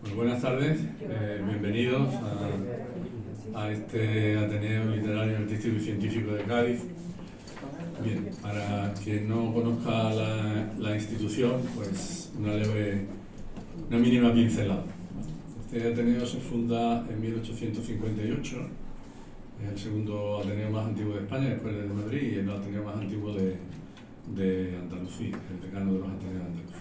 Pues buenas tardes, bienvenidos a este Ateneo Literario, Artístico y Científico de Cádiz. Bien, para quien no conozca la institución, pues una mínima pincelada. Este Ateneo se funda en 1858, es el segundo Ateneo más antiguo de España, después del de Madrid, y el Ateneo más antiguo de Andalucía, el decano de los Ateneos de Andalucía.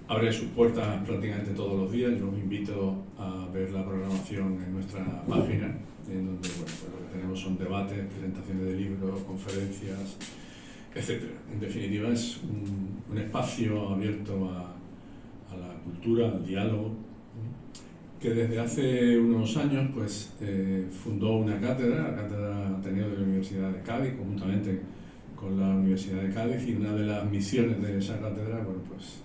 Abre sus puertas prácticamente todos los días. Yo os invito a ver la programación en nuestra página, en donde pues lo que tenemos son debates, presentaciones de libros, conferencias, etc. En definitiva, es un espacio abierto a la cultura, al diálogo, que desde hace unos años pues, fundó una cátedra, la Cátedra Ateneo de la Universidad de Cádiz, conjuntamente con la Universidad de Cádiz, y una de las misiones de esa cátedra, bueno, pues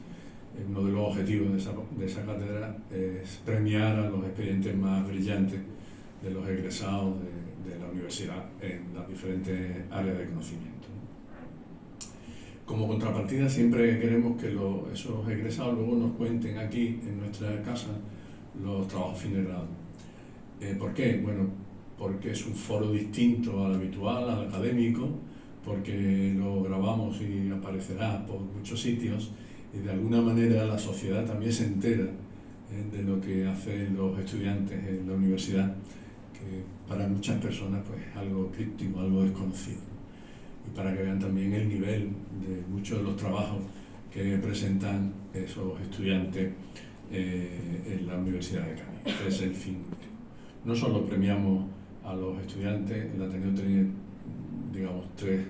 uno de los objetivos de esa cátedra es premiar a los expedientes más brillantes de los egresados de la universidad en las diferentes áreas de conocimiento. Como contrapartida, siempre queremos que esos egresados luego nos cuenten aquí en nuestra casa los trabajos fin de grado. ¿Por qué? Bueno, porque es un foro distinto al habitual, al académico, porque lo grabamos y aparecerá por muchos sitios, y de alguna manera la sociedad también se entera de lo que hacen los estudiantes en la universidad, que para muchas personas pues, es algo críptico, algo desconocido. Y para que vean también el nivel de muchos de los trabajos que presentan esos estudiantes en la Universidad de Cádiz. Este es el fin último. No solo premiamos a los estudiantes, el Ateneo tiene, digamos, tres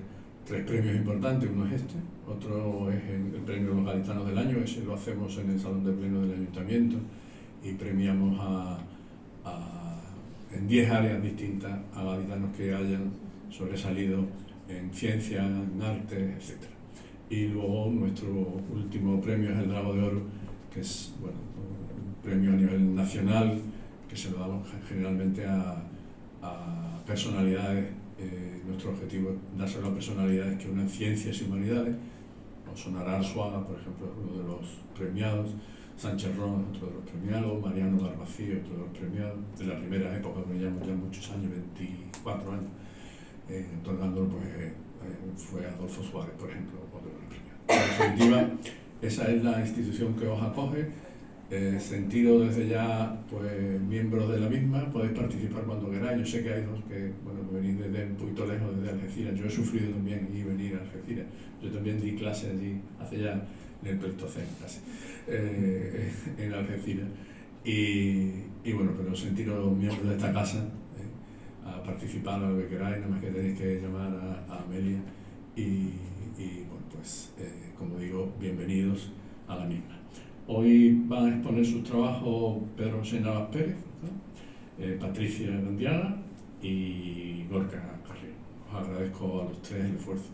premios importantes. Uno es este, otro es el premio Los Gaditanos del Año, ese lo hacemos en el Salón de Pleno del Ayuntamiento, y premiamos en 10 áreas distintas a gaditanos que hayan sobresalido en ciencia, en arte, etc. Y luego nuestro último premio es el Drago de Oro, que es un premio a nivel nacional que se lo damos generalmente a personalidades. Nuestro objetivo es dárselo a personalidades que unan ciencias y humanidades. Sonará Arzuaga, por ejemplo, es uno de los premiados, Sánchez Ron, otro de los premiados, Mariano Barbacío, otro de los premiados, de la primera época, que llevamos ya muchos años, 24 años, otorgándolo, pues fue Adolfo Suárez, por ejemplo, otro de los premiados. En definitiva, esa es la institución que os acoge. Sentido desde ya pues miembros de la misma, podéis participar cuando queráis. Yo sé que hay dos que venís desde un poquito lejos, desde Algeciras. Yo he sufrido también y venir a Algeciras. Yo también di clases allí hace ya en el Pleistoceno casi, en Algeciras. Y bueno, pero sentiros miembros de esta casa, a participar a lo que queráis, nada más que tenéis que llamar a Amelia y bueno, pues como digo, bienvenidos a la misma. Hoy van a exponer sus trabajos Pedro José Navas Pérez, Patricia Gandiana y Gorka Carrillo. Os agradezco a los tres el esfuerzo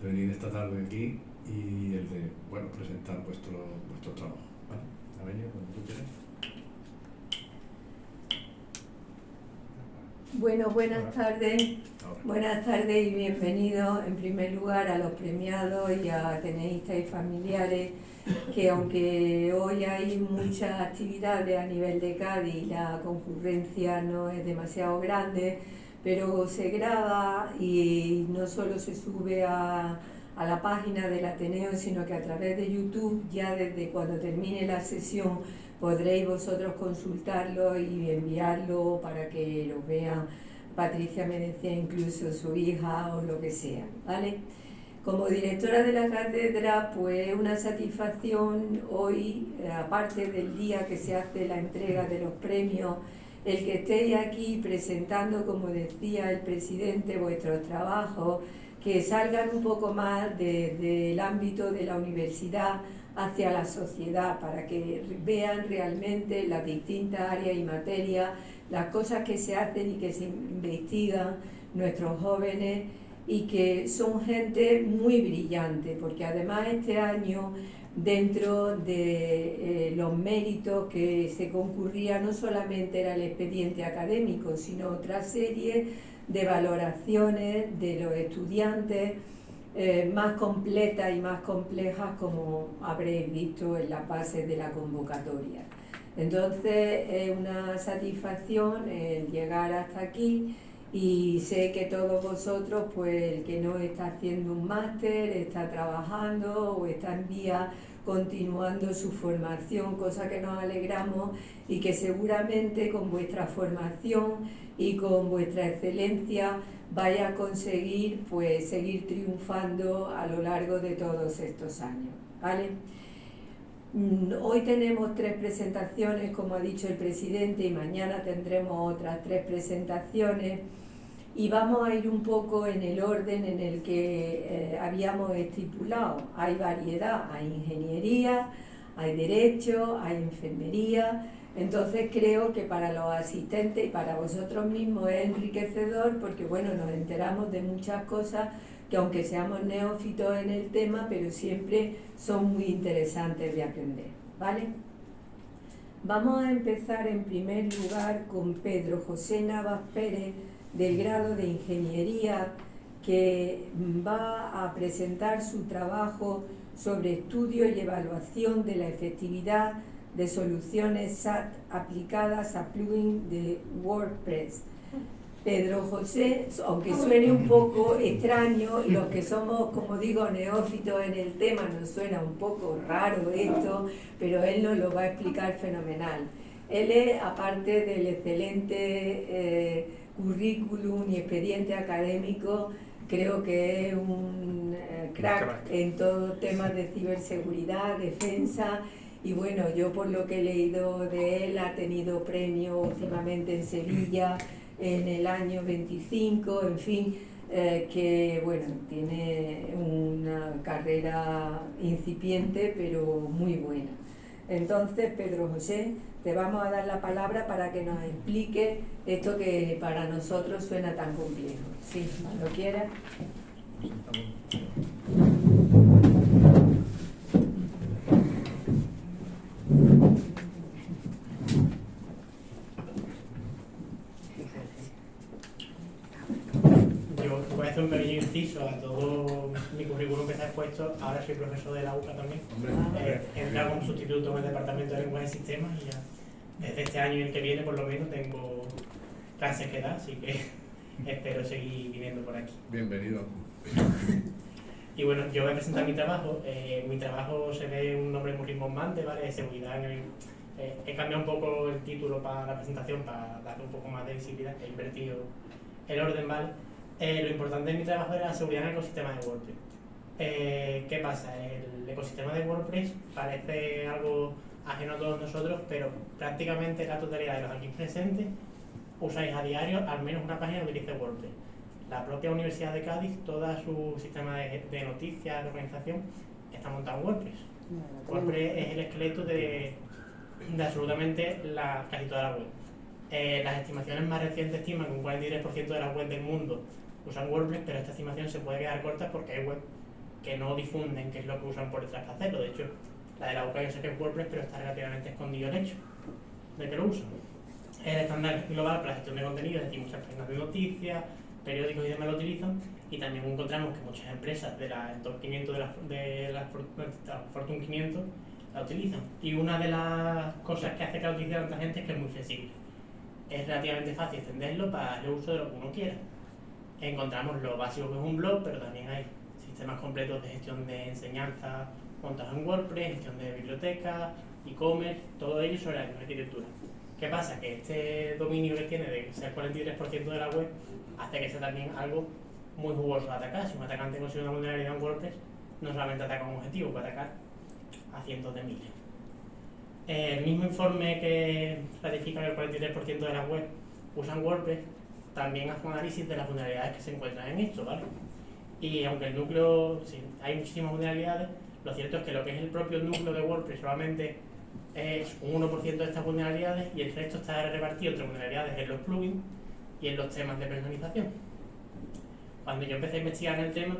de venir esta tarde aquí y el de presentar vuestro trabajo. ¿Vale? Amelia, cuando tú quieras. Bueno, buenas tardes. Ahora. Buenas tardes y bienvenidos en primer lugar a los premiados y a ateneístas y familiares, que aunque hoy hay muchas actividades a nivel de Cádiz, la concurrencia no es demasiado grande, pero se graba y no solo se sube a la página del Ateneo, sino que a través de YouTube, ya desde cuando termine la sesión, podréis vosotros consultarlo y enviarlo para que lo vean. Patricia me decía incluso su hija o lo que sea, ¿vale? Como directora de la cátedra, pues una satisfacción hoy, aparte del día que se hace la entrega de los premios, el que estéis aquí presentando, como decía el presidente, vuestros trabajos, que salgan un poco más del ámbito de la universidad hacia la sociedad, para que vean realmente las distintas áreas y materias, las cosas que se hacen y que se investigan nuestros jóvenes, y que son gente muy brillante, porque además este año, dentro de los méritos que se concurría, no solamente era el expediente académico, sino otra serie de valoraciones de los estudiantes más completas y más complejas, como habréis visto en las bases de la convocatoria. Entonces es una satisfacción el llegar hasta aquí, y sé que todos vosotros, pues el que no está haciendo un máster, está trabajando o está en vía continuando su formación, cosa que nos alegramos, y que seguramente con vuestra formación y con vuestra excelencia vaya a conseguir pues seguir triunfando a lo largo de todos estos años, ¿vale? Hoy tenemos 3 presentaciones, como ha dicho el presidente, y mañana tendremos otras 3 presentaciones, y vamos a ir un poco en el orden en el que habíamos estipulado. Hay variedad, hay ingeniería, hay derecho, hay enfermería. Entonces creo que para los asistentes y para vosotros mismos es enriquecedor, porque bueno, nos enteramos de muchas cosas que, aunque seamos neófitos en el tema, pero siempre son muy interesantes de aprender, ¿vale? Vamos a empezar en primer lugar con Pedro José Navas Pérez, del grado de Ingeniería, que va a presentar su trabajo sobre estudio y evaluación de la efectividad de soluciones SAT aplicadas a plugins de WordPress. Pedro José, aunque suene un poco extraño, los que somos, como digo, neófitos en el tema, nos suena un poco raro esto, pero él nos lo va a explicar fenomenal. Él es, aparte del excelente currículum y expediente académico, creo que es un crack en todos temas de ciberseguridad, defensa, y bueno, yo por lo que he leído de él, ha tenido premio últimamente en Sevilla en el año 25, en fin, que bueno, tiene una carrera incipiente pero muy buena. Entonces, Pedro José, te vamos a dar la palabra para que nos explique esto que para nosotros suena tan complejo. Sí, cuando quieras. Yo voy a hacer un pequeño inciso a todo mi currículum que está expuesto. Ahora soy profesor de la UCA también. He entrado como sustituto en el departamento de lenguaje y sistemas, y ya desde este año y el que viene por lo menos tengo clases que dar, así que espero seguir viniendo por aquí. Bienvenido. Y bueno, yo voy a presentar mi trabajo. Mi trabajo se ve un nombre muy rimbombante, ¿vale? De seguridad en el... he cambiado un poco el título para la presentación para darle un poco más de visibilidad, he invertido el orden, ¿vale? Lo importante de mi trabajo era la seguridad en el ecosistema de WordPress. ¿Qué pasa? El ecosistema de WordPress parece algo ajeno a todos nosotros, pero prácticamente la totalidad de los aquí presentes usáis a diario al menos una página que utilice WordPress. La propia Universidad de Cádiz, todo su sistema de noticias, de organización, está montado en WordPress. WordPress es el esqueleto de absolutamente casi toda la web. Las estimaciones más recientes estiman que un 43% de las webs del mundo usan WordPress, pero esta estimación se puede quedar corta porque hay webs que no difunden qué es lo que usan por detrás para hacerlo. De hecho, la de la UCA yo sé que es WordPress, pero está relativamente escondido el hecho de que lo usan. El estándar global para la gestión de contenido, es decir, muchas páginas de noticias, periódicos y demás lo utilizan, y también encontramos que muchas empresas de la top 500 de la Fortune 500 la utilizan. Y una de las cosas que hace que la utilicen tanta gente es que es muy flexible. Es relativamente fácil extenderlo para el uso de lo que uno quiera. Encontramos lo básico que es un blog, pero también hay sistemas completos de gestión de enseñanza montados en WordPress, gestión de bibliotecas, e-commerce, todo ello sobre la misma arquitectura. ¿Qué pasa? Que este dominio que tiene de ser 43% de la web hace que sea también algo muy jugoso de atacar. Si un atacante consigue una vulnerabilidad en WordPress, no solamente ataca un objetivo, puede atacar a cientos de miles. El mismo informe que ratifica que el 43% de las webs usan WordPress también hace un análisis de las vulnerabilidades que se encuentran en esto, ¿vale? Y aunque el núcleo, sí, hay muchísimas vulnerabilidades, lo cierto es que lo que es el propio núcleo de WordPress solamente es un 1% de estas vulnerabilidades, y el resto está repartido entre vulnerabilidades en los plugins y en los temas de personalización. Cuando yo empecé a investigar en el tema,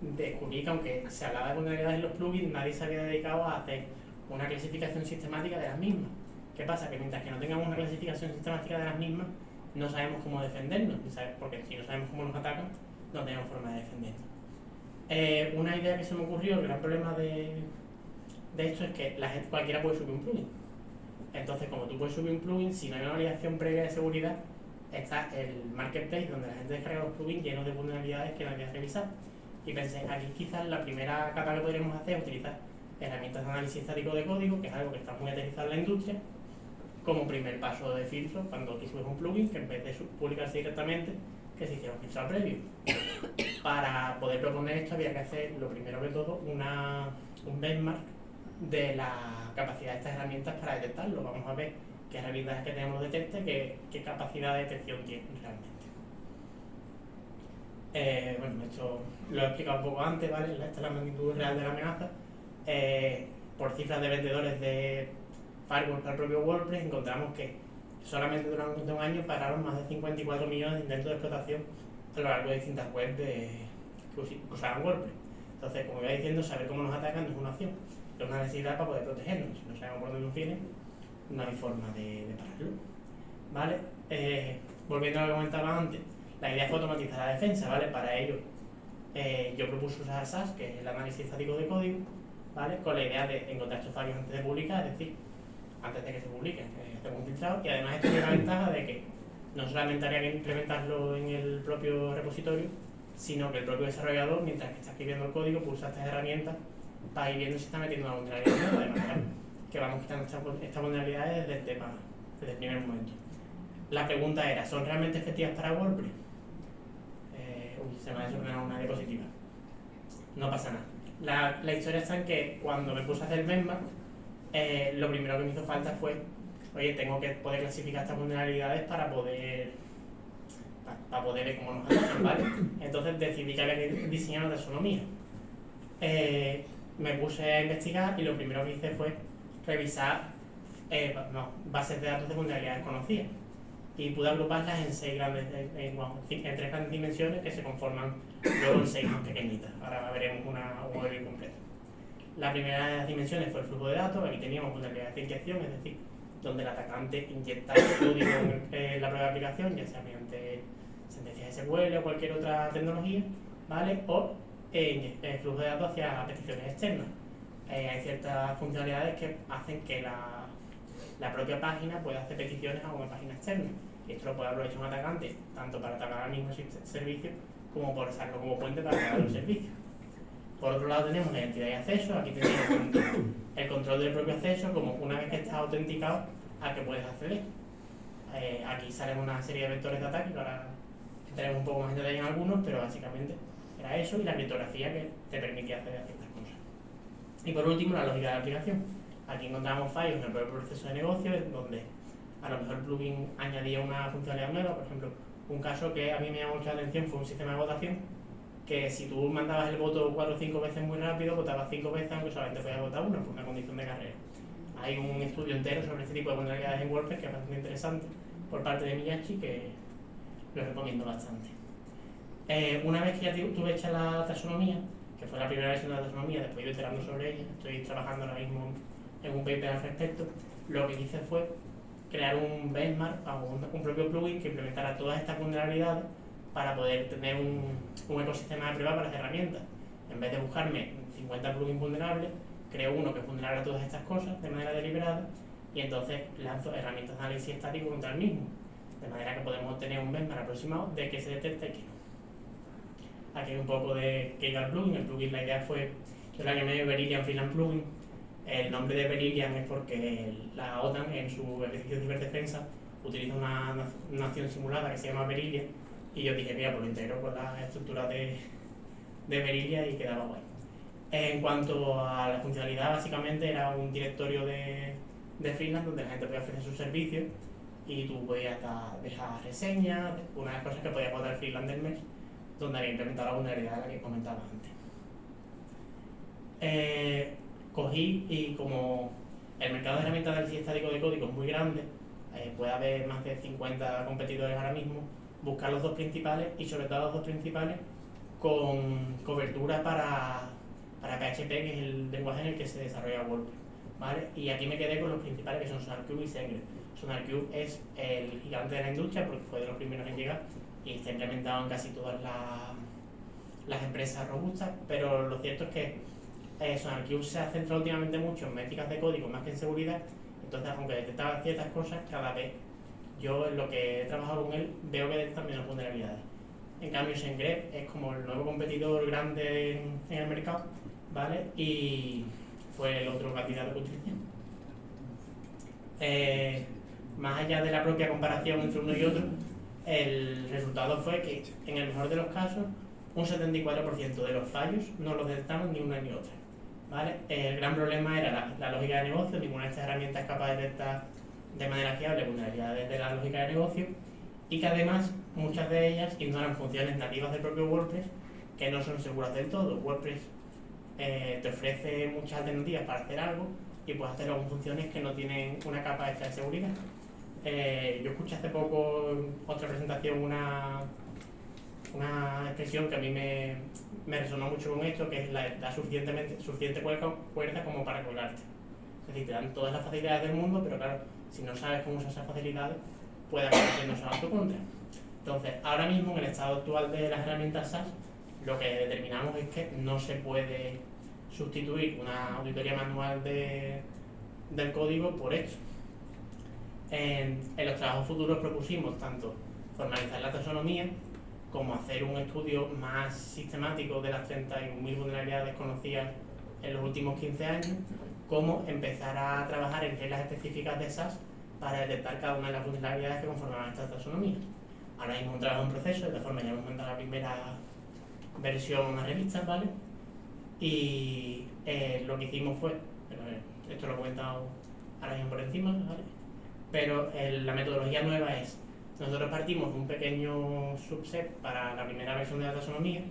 descubrí que aunque se hablaba de vulnerabilidades en los plugins, nadie se había dedicado a hacer una clasificación sistemática de las mismas. ¿Qué pasa? Que mientras que no tengamos una clasificación sistemática de las mismas, no sabemos cómo defendernos, porque si no sabemos cómo nos atacan, no tenemos forma de defendernos. Una idea que se me ocurrió, el gran problema de esto es que la gente, cualquiera puede subir un plugin. Entonces, como tú puedes subir un plugin, si no hay una validación previa de seguridad, está el marketplace donde la gente descarga los plugins llenos de vulnerabilidades que nadie ha revisado. Y pensé, aquí quizás la primera capa que podríamos hacer es utilizar herramientas de análisis estático de código, que es algo que está muy aterrizado en la industria, como primer paso de filtro cuando tú subes un plugin, que en vez de publicarse directamente, que se hiciera un filtrado previo. Para poder proponer esto había que hacer, lo primero que todo, un benchmark de la capacidad de estas herramientas para detectarlo. Vamos a ver qué herramientas que tenemos detecte, qué capacidad de detección tienen realmente. Bueno, esto lo he explicado un poco antes, ¿vale? Esta es la magnitud real de la amenaza. Por cifras de vendedores de firewall para el propio WordPress, encontramos que solamente durante un año pararon más de 54 millones de intentos de explotación a lo largo de distintas webs que usaban WordPress. Entonces, como iba diciendo, saber cómo nos atacan no es una opción, es una necesidad para poder protegernos. Si no sabemos por dónde nos vienen, no hay forma de pararlo. ¿Vale? Volviendo a lo que comentaba antes, la idea fue automatizar la defensa, ¿vale? Para ello, yo propuse usar SAS, que es el análisis estático de código, ¿vale? Con la idea de encontrar estos fallos antes de publicar, es decir, antes de que se publiquen, hacemos un filtrado, y además esto tiene la ventaja de que no solamente habría que implementarlo en el propio repositorio, sino que el propio desarrollador, mientras que está escribiendo el código, puede usar estas herramientas para ir viendo si está metiendo una vulnerabilidad, de manera que vamos quitando estas vulnerabilidades desde el primer momento. La pregunta era, ¿son realmente efectivas para WordPress? Se me ha desordenado una diapositiva. No pasa nada. La historia está en que cuando me puse a hacer el benchmark, lo primero que me hizo falta fue, oye, tengo que poder clasificar estas vulnerabilidades para poder ver cómo nos atacan, ¿vale? Entonces decidí que había que diseñar una taxonomía. Me puse a investigar y lo primero que hice fue revisar bases de datos de vulnerabilidades conocidas. Y pude agruparlas en en 3 grandes dimensiones que se conforman luego en 6 más pequeñitas. Ahora veremos un overview completo. La primera de las dimensiones fue el flujo de datos. Aquí teníamos vulnerabilidades de inyección, es decir, donde el atacante inyectaba el código en la propia aplicación, ya sea mediante sentencias SQL o cualquier otra tecnología, ¿vale? O el flujo de datos hacia peticiones externas. Hay ciertas funcionalidades que hacen que la propia página pueda hacer peticiones a una página externa. Y esto lo puede aprovechar un atacante tanto para atacar al mismo servicio como por usarlo como puente para atacar los servicios. Por otro lado tenemos la identidad y acceso. Aquí tenemos el control del propio acceso, como una vez que estás autenticado a que puedes acceder. Aquí salen una serie de vectores de ataque, que ahora tenemos un poco más de detalle en algunos, pero básicamente era eso, y la criptografía que te permitía acceder a ciertas cosas. Y por último, la lógica de la aplicación. Aquí encontramos fallos en el propio proceso de negocio, donde a lo mejor el plugin añadía una funcionalidad nueva. Por ejemplo, un caso que a mí me llamó mucha atención fue un sistema de votación, que si tú mandabas el voto 4 o 5 veces muy rápido, votabas 5 veces aunque solamente podías votar una por una condición de carrera. Hay un estudio entero sobre este tipo de vulnerabilidades en WordPress que es bastante interesante por parte de Miyachi, que lo recomiendo bastante. Una vez que ya tuve hecha la taxonomía, que fue la primera versión de la taxonomía, después he ido iterando sobre ella, estoy trabajando ahora mismo en un paper al respecto, lo que hice fue crear un benchmark o un propio plugin que implementara todas estas vulnerabilidades para poder tener un ecosistema de prueba para las herramientas. En vez de buscarme 50 plugins vulnerables, creo uno que es vulnerable a todas estas cosas de manera deliberada y entonces lanzo herramientas de análisis estático contra el mismo, de manera que podemos obtener un benchmark aproximado de qué se detecta y qué no. Aquí hay un poco de qué iba el plugin. El plugin, la idea fue, yo la llamé Berillian Freelance Plugin. El nombre de Berillian es porque la OTAN en su ejercicio de ciberdefensa utiliza una acción simulada que se llama Berillian, y yo dije, mira, pues lo integro con la estructura de Berillian y quedaba guay. En cuanto a la funcionalidad, básicamente era un directorio de freelance donde la gente podía ofrecer sus servicios y tú podías dejar reseñas. Una de las cosas que podía votar el freelance del mes, donde había implementado la vulnerabilidad de la que comentaba antes. Cogí, y como el mercado de herramientas de análisis estático de código es muy grande, puede haber más de 50 competidores ahora mismo, buscar los 2 principales, y sobre todo los 2 principales con cobertura para PHP, que es el lenguaje en el que se desarrolla WordPress, ¿vale? Y aquí me quedé con los principales, que son SonarQube y Sengre. SonarQube es el gigante de la industria porque fue de los primeros en llegar y está implementado en casi todas las empresas robustas, pero lo cierto es que SonarQube se ha centrado últimamente mucho en métricas de código más que en seguridad. Entonces, aunque detectaba ciertas cosas, cada vez yo en lo que he trabajado con él veo que detecta menos vulnerabilidades. En cambio, SendGrep es como el nuevo competidor grande en el mercado, ¿vale? Y fue el otro candidato que utilicé. Más allá de la propia comparación entre uno y otro, el resultado fue que, en el mejor de los casos, un 74% de los fallos no los detectamos ni una ni otra, ¿vale? El gran problema era la lógica de negocio. Ninguna de estas herramientas es capaz de detectar de manera fiable vulnerabilidades de la lógica de negocio, y que además muchas de ellas ignoran funciones nativas del propio WordPress que no son seguras del todo. WordPress te ofrece muchas alternativas para hacer algo y puedes hacerlo con funciones que no tienen una capa extra de seguridad. Yo escuché hace poco en otra presentación una expresión que a mí me resonó mucho con esto, que es la suficiente cuerda como para colgarte. Es decir, te dan todas las facilidades del mundo, pero claro, si no sabes cómo usar esas facilidades, puede acabar siendo usado en tu contra. Entonces, ahora mismo, en el estado actual de las herramientas SaaS, lo que determinamos es que no se puede sustituir una auditoría manual del código por esto. En los trabajos futuros propusimos tanto formalizar la taxonomía, como hacer un estudio más sistemático de las 31.000 vulnerabilidades conocidas en los últimos 15 años, como empezar a trabajar en reglas específicas de SaaS para detectar cada una de las vulnerabilidades que conforman esta taxonomía. Ahora mismo un trabajo en proceso, de esta forma ya hemos mandado la primera versión a revistas, ¿vale? Y lo que hicimos fue, esto lo he comentado ahora mismo por encima, ¿vale? Pero la metodología nueva es, nosotros partimos de un pequeño subset para la primera versión de la taxonomía,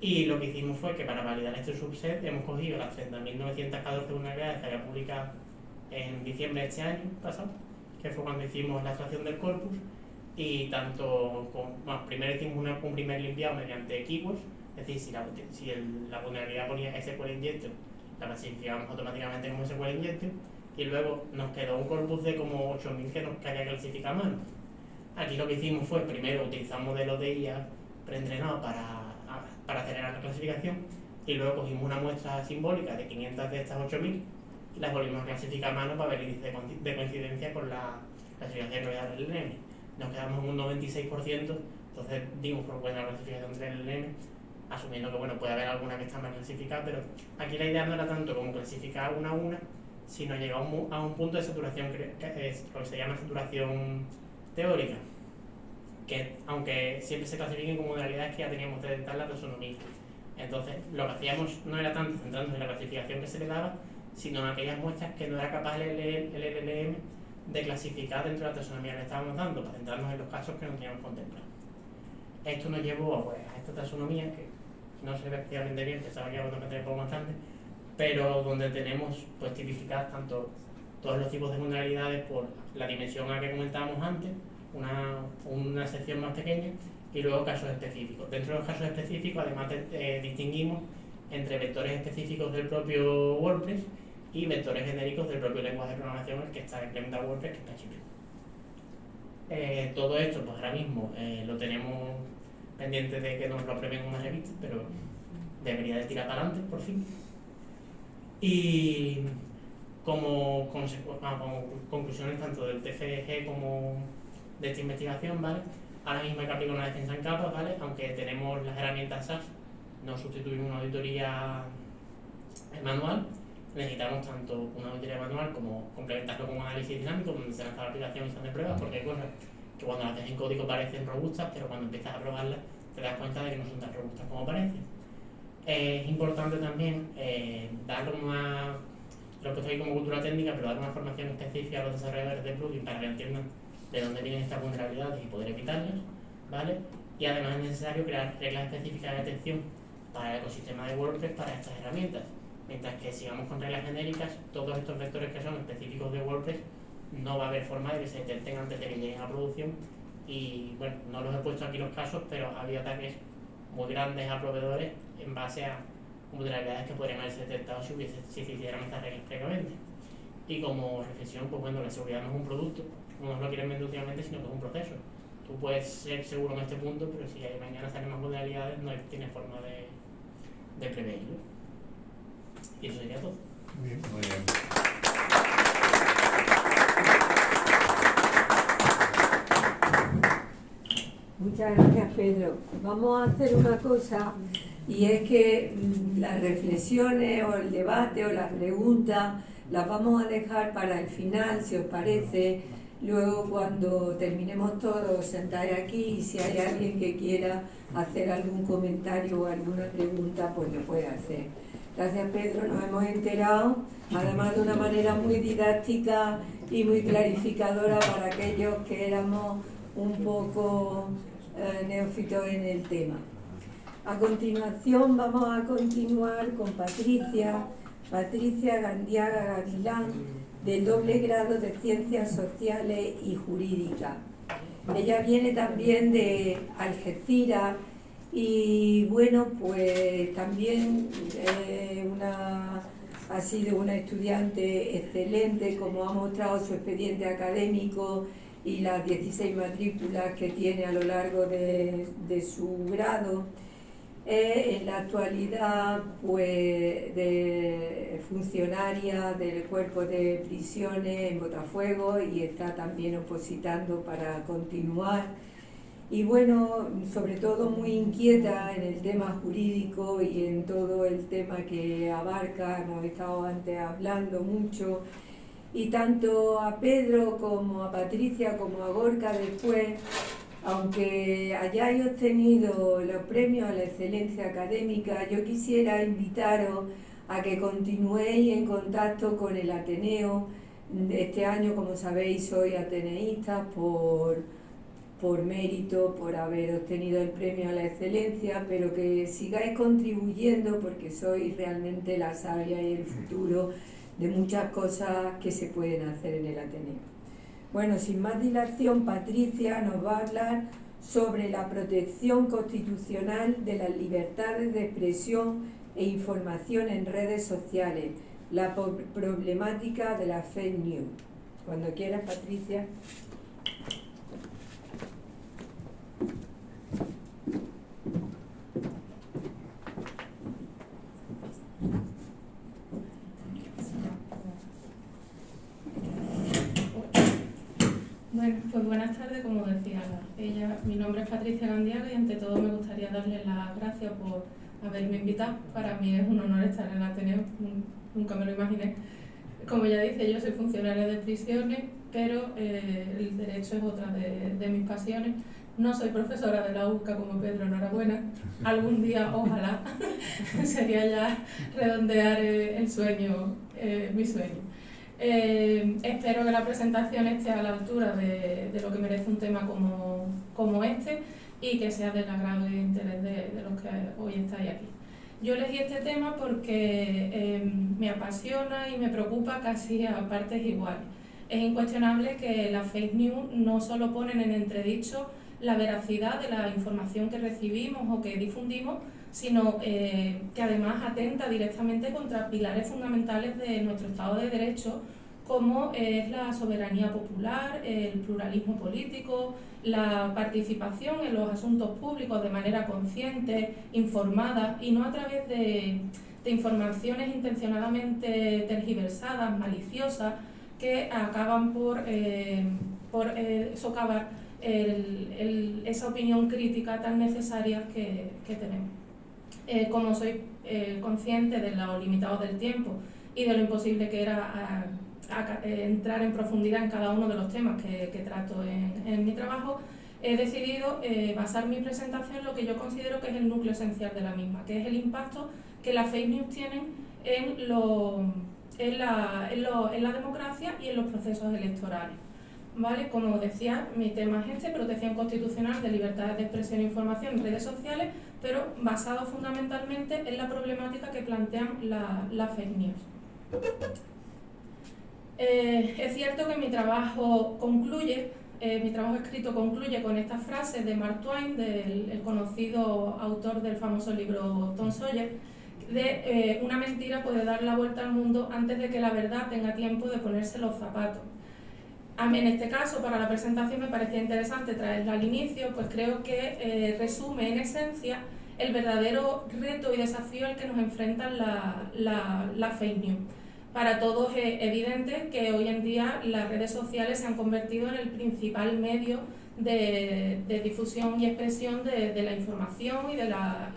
y lo que hicimos fue que para validar este subset hemos cogido las 30.914 vulnerabilidades que había publicado en diciembre de este año pasado, que fue cuando hicimos la extracción del corpus, y primero hicimos un primer limpiado mediante keywords, es decir, si la vulnerabilidad ponía SQL Injector, la clasificábamos automáticamente como SQL Injector, y luego nos quedó un corpus de como 8.000 que había que clasificar a mano. Aquí lo que hicimos fue, primero utilizar modelos de IA preentrenados para acelerar la clasificación, y luego cogimos una muestra simbólica de 500 de estas 8.000 y las volvimos a clasificar a mano para ver el índice de coincidencia con la clasificación que del LLM. Nos quedamos en un 96%, entonces dimos por buena la clasificación del LLM, asumiendo que bueno, puede haber alguna que está mal clasificada, pero aquí la idea no era tanto como clasificar una a una, sino llegar a un punto de saturación, que es lo que se llama saturación teórica, que aunque siempre se clasifiquen como modalidades que ya teníamos que detectar la taxonomía. Entonces, lo que hacíamos no era tanto centrarnos en la clasificación que se le daba, sino en aquellas muestras que no era capaz el LLM de clasificar dentro de la taxonomía que le estábamos dando, para centrarnos en los casos que no teníamos contemplados. Esto nos llevó a esta taxonomía, que no se ve especialmente bien, pensaba que era bueno que tener poco más grande, pero donde tenemos pues tipificadas tanto todos los tipos de vulnerabilidades por la dimensión a que comentábamos antes, una sección más pequeña, y luego casos específicos. Dentro de los casos específicos, además distinguimos entre vectores específicos del propio WordPress y vectores genéricos del propio lenguaje de programación que está implementado WordPress, que está PHP. Todo esto, pues ahora mismo lo tenemos pendiente de que nos lo aprueben en una revista, pero debería de tirar para adelante, por fin. Y como conclusiones tanto del TFG como de esta investigación, ¿vale? Ahora mismo hay que aplicar una defensa en capa, ¿vale? Aunque tenemos las herramientas SaaS, no sustituimos una auditoría manual. Necesitamos tanto una auditoría manual como complementarlo con un análisis dinámico, donde se lanza la aplicación y se hacen pruebas, porque hay cosas que cuando las haces en código parecen robustas, pero cuando empiezas a probarlas te das cuenta de que no son tan robustas como parecen. Es importante también dar lo que estoy como cultura técnica, pero dar una formación específica a los desarrolladores de plugins para que entiendan de dónde vienen estas vulnerabilidades y poder evitarlas, ¿vale? Y además es necesario crear reglas específicas de detección para el ecosistema de WordPress para estas herramientas. Mientras que sigamos con reglas genéricas, todos estos vectores que son específicos de WordPress no va a haber forma de que se detecten antes de que lleguen a producción. Y bueno, no los he puesto aquí los casos, pero ha habido ataques muy grandes a proveedores en base a vulnerabilidades que podrían haberse detectado si se hicieran estas reglas previamente. Y como reflexión, pues bueno, la seguridad no es un producto, no nos lo quieren vender últimamente, sino que es un proceso. Tú tú puedes ser seguro en este mundo, pero si mañana salen más modalidades no tienes forma de preverlo. Y eso sería todo. Muy bien. Muy bien. Muchas gracias, Pedro. Vamos a hacer una cosa, y es que las reflexiones o el debate o las preguntas las vamos a dejar para el final, si os parece. Luego, cuando terminemos todos, os sentáis aquí y si hay alguien que quiera hacer algún comentario o alguna pregunta, pues lo puede hacer. Gracias, Pedro. Nos hemos enterado, además de una manera muy didáctica y muy clarificadora para aquellos que éramos un poco neófitos en el tema. A continuación vamos a continuar con Patricia Gandiaga Gavilán, del doble grado de Ciencias Sociales y Jurídicas. Ella viene también de Algeciras y bueno, pues también ha sido una estudiante excelente, como ha mostrado su expediente académico y las 16 matrículas que tiene a lo largo de su grado. En la actualidad, pues, de funcionaria del cuerpo de prisiones en Botafuego y está también opositando para continuar. Y bueno, sobre todo muy inquieta en el tema jurídico y en todo el tema que abarca, hemos estado antes hablando mucho. Y tanto a Pedro como a Patricia como a Gorka después, aunque hayáis obtenido los premios a la excelencia académica, yo quisiera invitaros a que continuéis en contacto con el Ateneo. Este año, como sabéis, soy ateneísta por mérito, por haber obtenido el premio a la excelencia, pero que sigáis contribuyendo porque sois realmente la savia y el futuro de muchas cosas que se pueden hacer en el Ateneo. Bueno, sin más dilación, Patricia nos va a hablar sobre la protección constitucional de las libertades de expresión e información en redes sociales, la problemática de la fake news. Cuando quieras, Patricia. Bueno, pues buenas tardes, como decía ella. Mi nombre es Patricia Gandiaga y ante todo me gustaría darles las gracias por haberme invitado. Para mí es un honor estar en el Ateneo, nunca me lo imaginé. Como ya dice, yo soy funcionaria de prisiones, pero el derecho es otra de mis pasiones. No soy profesora de la UCA como Pedro, enhorabuena. Algún día, ojalá, sería ya redondear el sueño, mi sueño. Espero que la presentación esté a la altura de lo que merece un tema como este y que sea del agrado y de interés de los que hoy estáis aquí. Yo elegí este tema porque me apasiona y me preocupa casi a partes iguales. Es incuestionable que las fake news no solo ponen en entredicho la veracidad de la información que recibimos o que difundimos, sino que además atenta directamente contra pilares fundamentales de nuestro Estado de Derecho, como es la soberanía popular, el pluralismo político, la participación en los asuntos públicos de manera consciente, informada y no a través de informaciones intencionadamente tergiversadas, maliciosas, que acaban por socavar esa opinión crítica tan necesaria que tenemos. Como soy consciente de lo limitado del tiempo y de lo imposible que era entrar en profundidad en cada uno de los temas que trato en mi trabajo, he decidido basar mi presentación en lo que yo considero que es el núcleo esencial de la misma, que es el impacto que las fake news tienen en la democracia y en los procesos electorales. ¿Vale? Como decía, mi tema es protección constitucional de libertades de expresión e información en redes sociales, pero basado fundamentalmente en la problemática que plantean las fake news. Es cierto que mi trabajo escrito concluye con esta frase de Mark Twain, del conocido autor del famoso libro Tom Sawyer, de una mentira puede dar la vuelta al mundo antes de que la verdad tenga tiempo de ponerse los zapatos. A mí en este caso, para la presentación, me parecía interesante traerla al inicio, pues creo que resume en esencia el verdadero reto y desafío al que nos enfrentan las fake news. Para todos es evidente que hoy en día las redes sociales se han convertido en el principal medio de difusión y expresión de la información y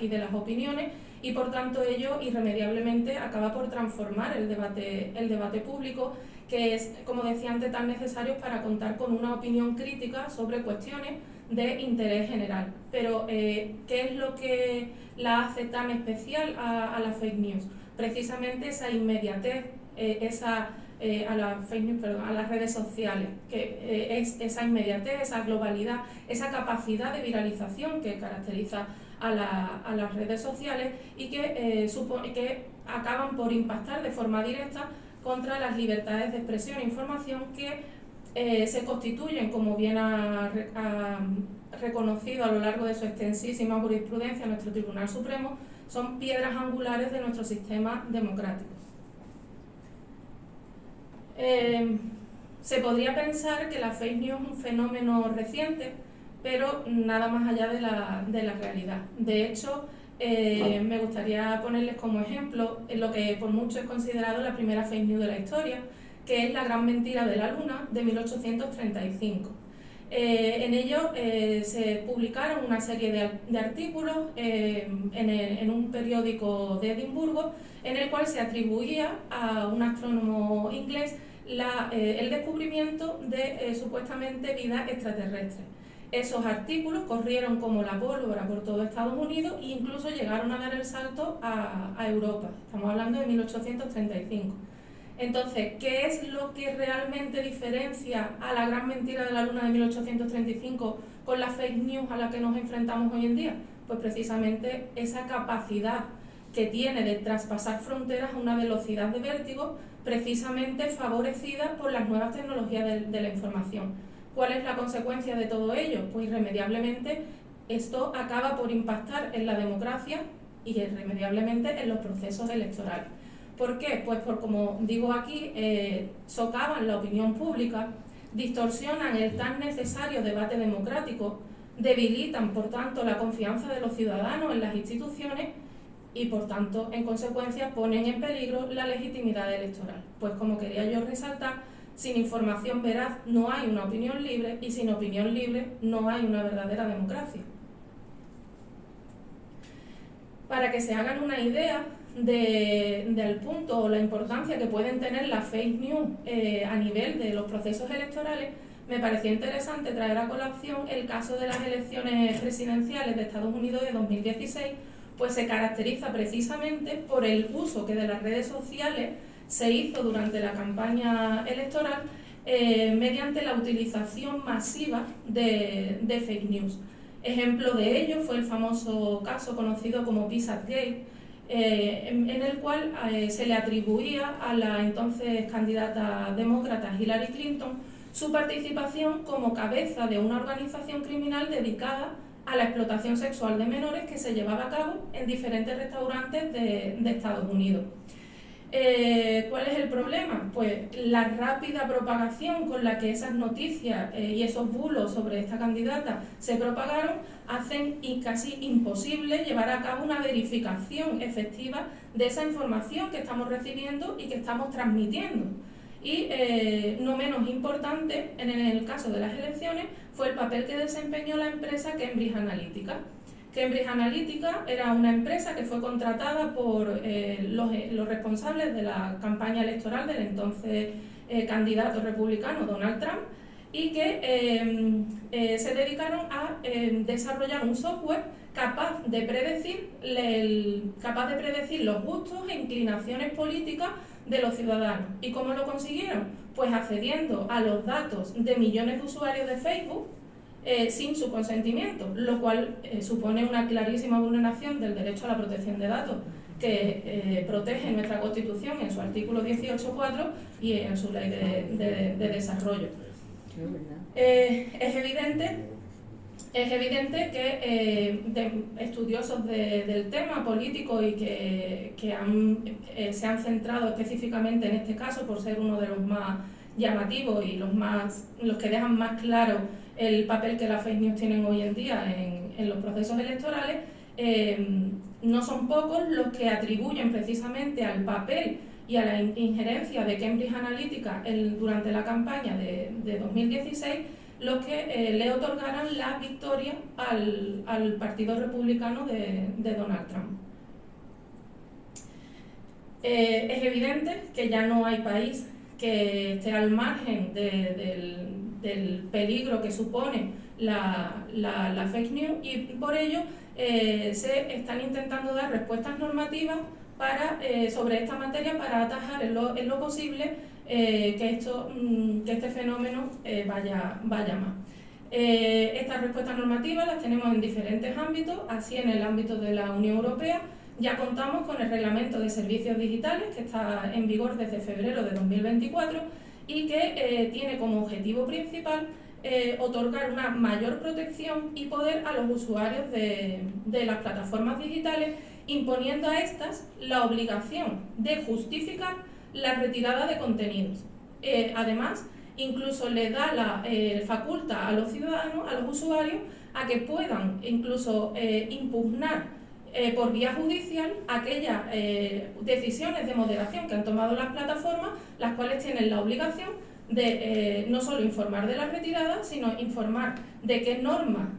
de las opiniones, y por tanto ello irremediablemente acaba por transformar el debate público, que es, como decía antes, tan necesario para contar con una opinión crítica sobre cuestiones de interés general. Pero, ¿qué es lo que la hace tan especial a las fake news? Precisamente esa inmediatez, a las redes sociales, que es esa inmediatez, esa globalidad, esa capacidad de viralización que caracteriza a las redes sociales y que supone que acaban por impactar de forma directa contra las libertades de expresión e información que se constituyen, como bien ha reconocido a lo largo de su extensísima jurisprudencia nuestro Tribunal Supremo, son piedras angulares de nuestro sistema democrático. Se podría pensar que la fake news es un fenómeno reciente, pero nada más allá de la realidad. De hecho, me gustaría ponerles como ejemplo lo que por muchos es considerado la primera fake news de la historia, que es La gran mentira de la luna, de 1835. En ello se publicaron una serie de artículos en un periódico de Edimburgo, en el cual se atribuía a un astrónomo inglés el descubrimiento de supuestamente vida extraterrestre. Esos artículos corrieron como la pólvora por todo Estados Unidos e incluso llegaron a dar el salto a Europa. Estamos hablando de 1835. Entonces, ¿qué es lo que realmente diferencia a la gran mentira de la luna de 1835 con la fake news a la que nos enfrentamos hoy en día? Pues precisamente esa capacidad que tiene de traspasar fronteras a una velocidad de vértigo, precisamente favorecida por las nuevas tecnologías de la información. ¿Cuál es la consecuencia de todo ello? Pues irremediablemente esto acaba por impactar en la democracia y irremediablemente en los procesos electorales. ¿Por qué? Pues por, como digo aquí, socavan la opinión pública, distorsionan el tan necesario debate democrático, debilitan, por tanto, la confianza de los ciudadanos en las instituciones y, por tanto, en consecuencia, ponen en peligro la legitimidad electoral. Pues como quería yo resaltar, sin información veraz no hay una opinión libre y sin opinión libre no hay una verdadera democracia. Para que se hagan una idea del punto o la importancia que pueden tener las fake news a nivel de los procesos electorales, me pareció interesante traer a colación el caso de las elecciones presidenciales de Estados Unidos de 2016, pues se caracteriza precisamente por el uso que de las redes sociales se hizo durante la campaña electoral mediante la utilización masiva de fake news. Ejemplo de ello fue el famoso caso conocido como Pizzagate, en el cual se le atribuía a la entonces candidata demócrata Hillary Clinton su participación como cabeza de una organización criminal dedicada a la explotación sexual de menores que se llevaba a cabo en diferentes restaurantes de Estados Unidos. ¿Cuál es el problema? Pues la rápida propagación con la que esas noticias y esos bulos sobre esta candidata se propagaron hacen casi imposible llevar a cabo una verificación efectiva de esa información que estamos recibiendo y que estamos transmitiendo. Y no menos importante, en el caso de las elecciones, fue el papel que desempeñó la empresa Cambridge Analytica. Cambridge Analytica era una empresa que fue contratada por los responsables de la campaña electoral del entonces candidato republicano Donald Trump y que se dedicaron a desarrollar un software capaz de predecir los gustos e inclinaciones políticas de los ciudadanos. ¿Y cómo lo consiguieron? Pues accediendo a los datos de millones de usuarios de Facebook sin su consentimiento, lo cual supone una clarísima vulneración del derecho a la protección de datos que protege nuestra Constitución en su artículo 18.4 y en su ley de desarrollo. Es evidente que estudiosos del tema político y que se han centrado específicamente en este caso por ser uno de los más llamativos y los que dejan más claro el papel que las fake news tienen hoy en día en los procesos electorales, no son pocos los que atribuyen precisamente al papel y a la injerencia de Cambridge Analytica durante la campaña de 2016 los que le otorgaran la victoria al Partido Republicano de Donald Trump. Es evidente que ya no hay país que esté al margen del peligro que supone la fake news, y por ello se están intentando dar respuestas normativas sobre esta materia para atajar en lo posible que este fenómeno vaya más. Estas respuestas normativas las tenemos en diferentes ámbitos. Así, en el ámbito de la Unión Europea ya contamos con el Reglamento de Servicios Digitales, que está en vigor desde febrero de 2024 y que tiene como objetivo principal otorgar una mayor protección y poder a los usuarios de las plataformas digitales, imponiendo a estas la obligación de justificar la retirada de contenidos. Además, incluso le da la facultad a los ciudadanos, a los usuarios, a que puedan incluso impugnar por vía judicial aquellas decisiones de moderación que han tomado las plataformas, las cuales tienen la obligación de no solo informar de la retirada, sino informar de qué norma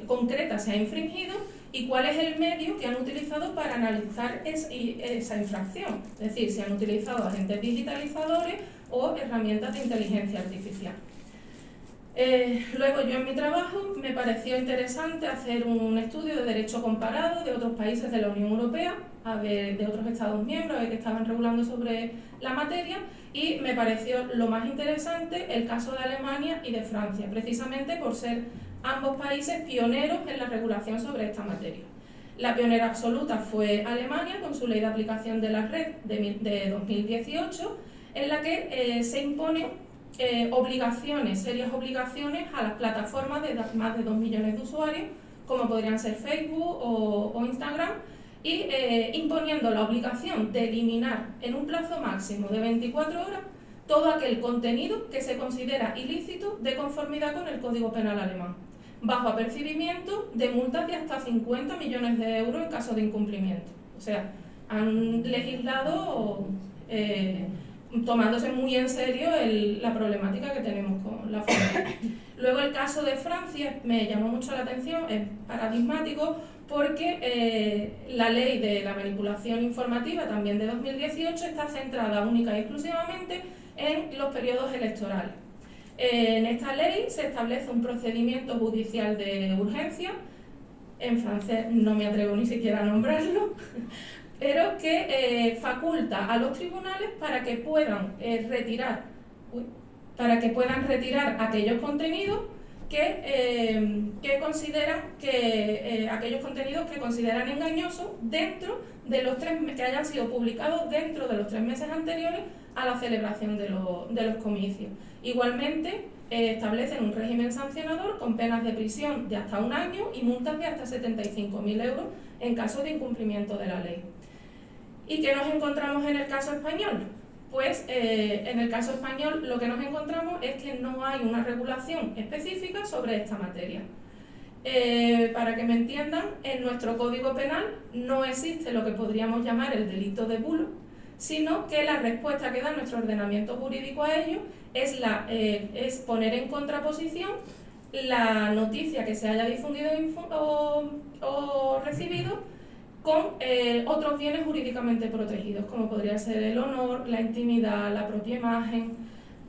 concreta se ha infringido y cuál es el medio que han utilizado para analizar esa infracción. Es decir, si han utilizado agentes digitalizadores o herramientas de inteligencia artificial. Luego, yo en mi trabajo me pareció interesante hacer un estudio de derecho comparado de otros países de la Unión Europea, de otros Estados miembros que estaban regulando sobre la materia, y me pareció lo más interesante el caso de Alemania y de Francia, precisamente por ser ambos países pioneros en la regulación sobre esta materia. La pionera absoluta fue Alemania, con su ley de aplicación de la red de 2018, en la que se impone serias obligaciones a las plataformas de más de 2 millones de usuarios, como podrían ser Facebook o Instagram, y imponiendo la obligación de eliminar en un plazo máximo de 24 horas todo aquel contenido que se considera ilícito de conformidad con el Código Penal alemán, bajo apercibimiento de multas de hasta 50 millones de euros en caso de incumplimiento. O sea, han legislado tomándose muy en serio la problemática que tenemos con la fake news. Luego, el caso de Francia me llamó mucho la atención, es paradigmático, porque la ley de la manipulación informativa, también de 2018, está centrada única y exclusivamente en los periodos electorales. En esta ley se establece un procedimiento judicial de urgencia, en francés no me atrevo ni siquiera a nombrarlo, pero que faculta a los tribunales para que puedan retirar aquellos contenidos que consideran aquellos contenidos que consideran engañosos dentro de los que hayan sido publicados dentro de los 3 meses anteriores a la celebración de los comicios. Igualmente, establecen un régimen sancionador con penas de prisión de hasta 1 año y multas de hasta 75.000 euros en caso de incumplimiento de la ley. ¿Y qué nos encontramos en el caso español? Pues en el caso español lo que nos encontramos es que no hay una regulación específica sobre esta materia. Para que me entiendan, en nuestro Código Penal no existe lo que podríamos llamar el delito de bulo, sino que la respuesta que da nuestro ordenamiento jurídico a ello es poner en contraposición la noticia que se haya difundido o recibido con otros bienes jurídicamente protegidos, como podría ser el honor, la intimidad, la propia imagen.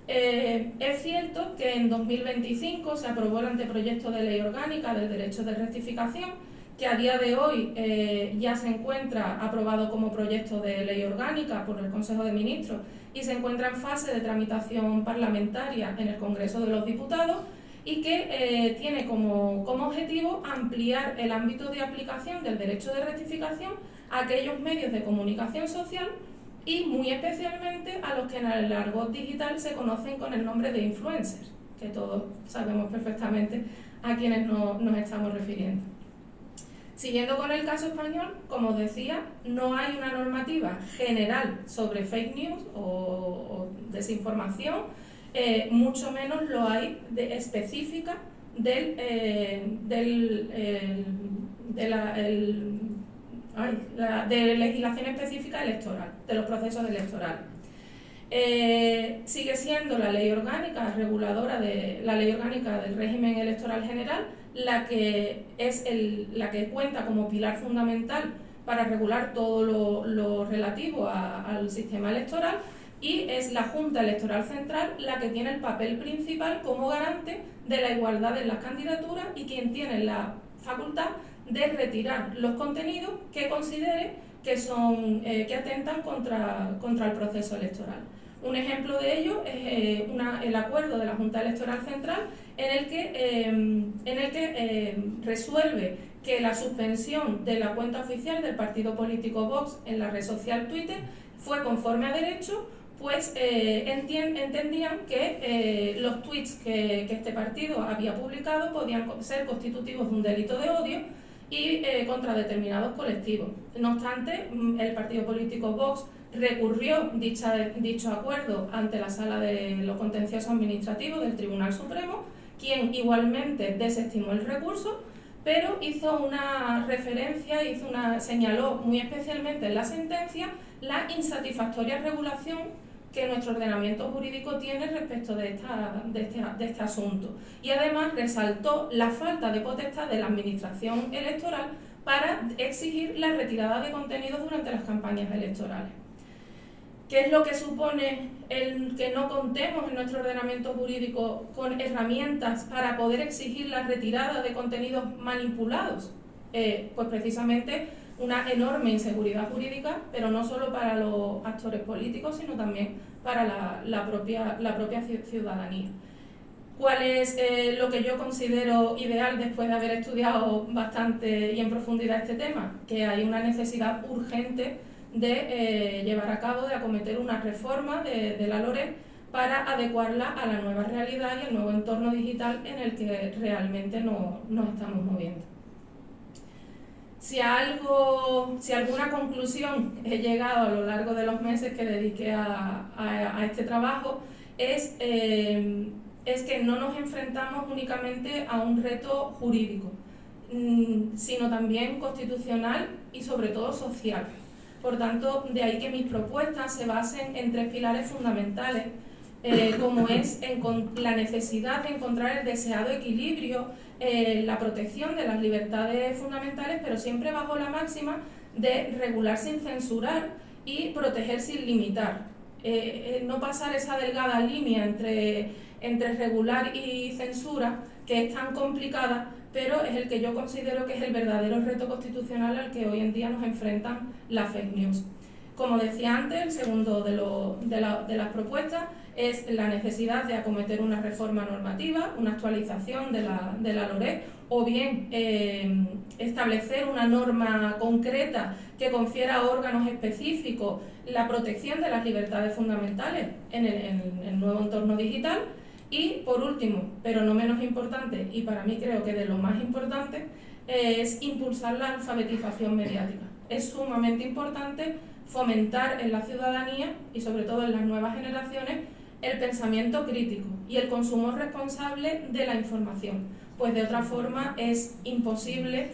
Es cierto que en 2025 se aprobó el anteproyecto de ley orgánica del derecho de rectificación, que a día de hoy ya se encuentra aprobado como proyecto de ley orgánica por el Consejo de Ministros y se encuentra en fase de tramitación parlamentaria en el Congreso de los Diputados, y que tiene como objetivo ampliar el ámbito de aplicación del derecho de rectificación a aquellos medios de comunicación social y muy especialmente a los que en el argot digital se conocen con el nombre de influencers, que todos sabemos perfectamente a quienes nos estamos refiriendo. Siguiendo con el caso español, como os decía, no hay una normativa general sobre fake news o desinformación mucho menos lo hay específica de legislación específica electoral, de los procesos electorales. Sigue siendo la ley orgánica reguladora la ley orgánica del régimen electoral general la que cuenta como pilar fundamental para regular todo lo relativo al sistema electoral, y es la Junta Electoral Central la que tiene el papel principal como garante de la igualdad en las candidaturas y quien tiene la facultad de retirar los contenidos que considere que atentan contra el proceso electoral. Un ejemplo de ello es el acuerdo de la Junta Electoral Central en el que resuelve que la suspensión de la cuenta oficial del partido político Vox en la red social Twitter fue conforme a derecho, pues entendían que los tweets que este partido había publicado podían ser constitutivos de un delito de odio y contra determinados colectivos. No obstante, el partido político Vox recurrió dicho acuerdo ante la Sala de los Contenciosos Administrativos del Tribunal Supremo, quien igualmente desestimó el recurso, pero hizo una referencia, señaló muy especialmente en la sentencia la insatisfactoria regulación que nuestro ordenamiento jurídico tiene respecto de este asunto, y además resaltó la falta de potestad de la Administración electoral para exigir la retirada de contenidos durante las campañas electorales. ¿Qué es lo que supone el que no contemos en nuestro ordenamiento jurídico con herramientas para poder exigir la retirada de contenidos manipulados? Pues precisamente una enorme inseguridad jurídica, pero no solo para los actores políticos, sino también para la propia ciudadanía. ¿Cuál es lo que yo considero ideal después de haber estudiado bastante y en profundidad este tema? Que hay una necesidad urgente de llevar a cabo, de acometer una reforma de la LOREC para adecuarla a la nueva realidad y al nuevo entorno digital en el que realmente nos estamos moviendo. Si alguna conclusión he llegado a lo largo de los meses que dediqué a este trabajo es que no nos enfrentamos únicamente a un reto jurídico, sino también constitucional y sobre todo social. Por tanto, de ahí que mis propuestas se basen en 3 pilares fundamentales, como es la necesidad de encontrar el deseado equilibrio, la protección de las libertades fundamentales, pero siempre bajo la máxima de regular sin censurar y proteger sin limitar. No pasar esa delgada línea entre regular y censura, que es tan complicada, pero es el que yo considero que es el verdadero reto constitucional al que hoy en día nos enfrentan las fake news. Como decía antes, el segundo de las propuestas es la necesidad de acometer una reforma normativa, una actualización de la LOREC, o bien establecer una norma concreta que confiera a órganos específicos la protección de las libertades fundamentales en el nuevo entorno digital. Y por último, pero no menos importante, y para mí creo que de lo más importante, es impulsar la alfabetización mediática. Es sumamente importante fomentar en la ciudadanía y sobre todo en las nuevas generaciones el pensamiento crítico y el consumo responsable de la información, pues de otra forma es imposible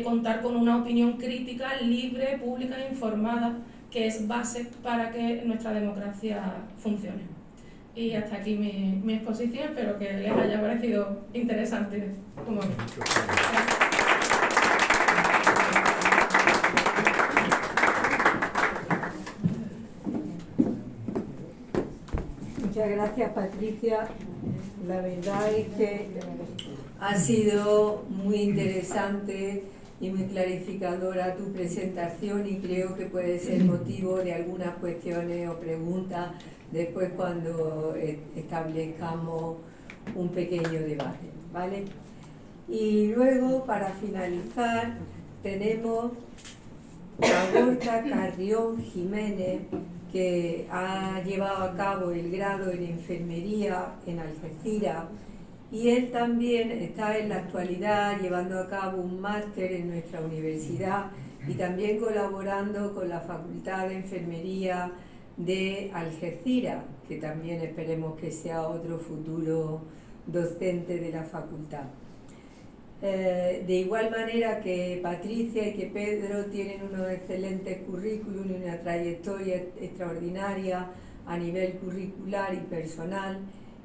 contar con una opinión crítica libre, pública e informada, que es base para que nuestra democracia funcione. Y hasta aquí mi exposición, espero que les haya parecido interesante como a mí. Muchas gracias, Patricia. La verdad es que ha sido muy interesante y muy clarificadora tu presentación, y creo que puede ser motivo de algunas cuestiones o preguntas después cuando establezcamos un pequeño debate, ¿vale? Y luego, para finalizar, tenemos a Gorka Carrión Jiménez, que ha llevado a cabo el grado en enfermería en Algeciras, y él también está en la actualidad llevando a cabo un máster en nuestra universidad y también colaborando con la Facultad de Enfermería de Algeciras, que también esperemos que sea otro futuro docente de la facultad. De igual manera que Patricia y que Pedro tienen unos excelentes currículum y una trayectoria extraordinaria a nivel curricular y personal,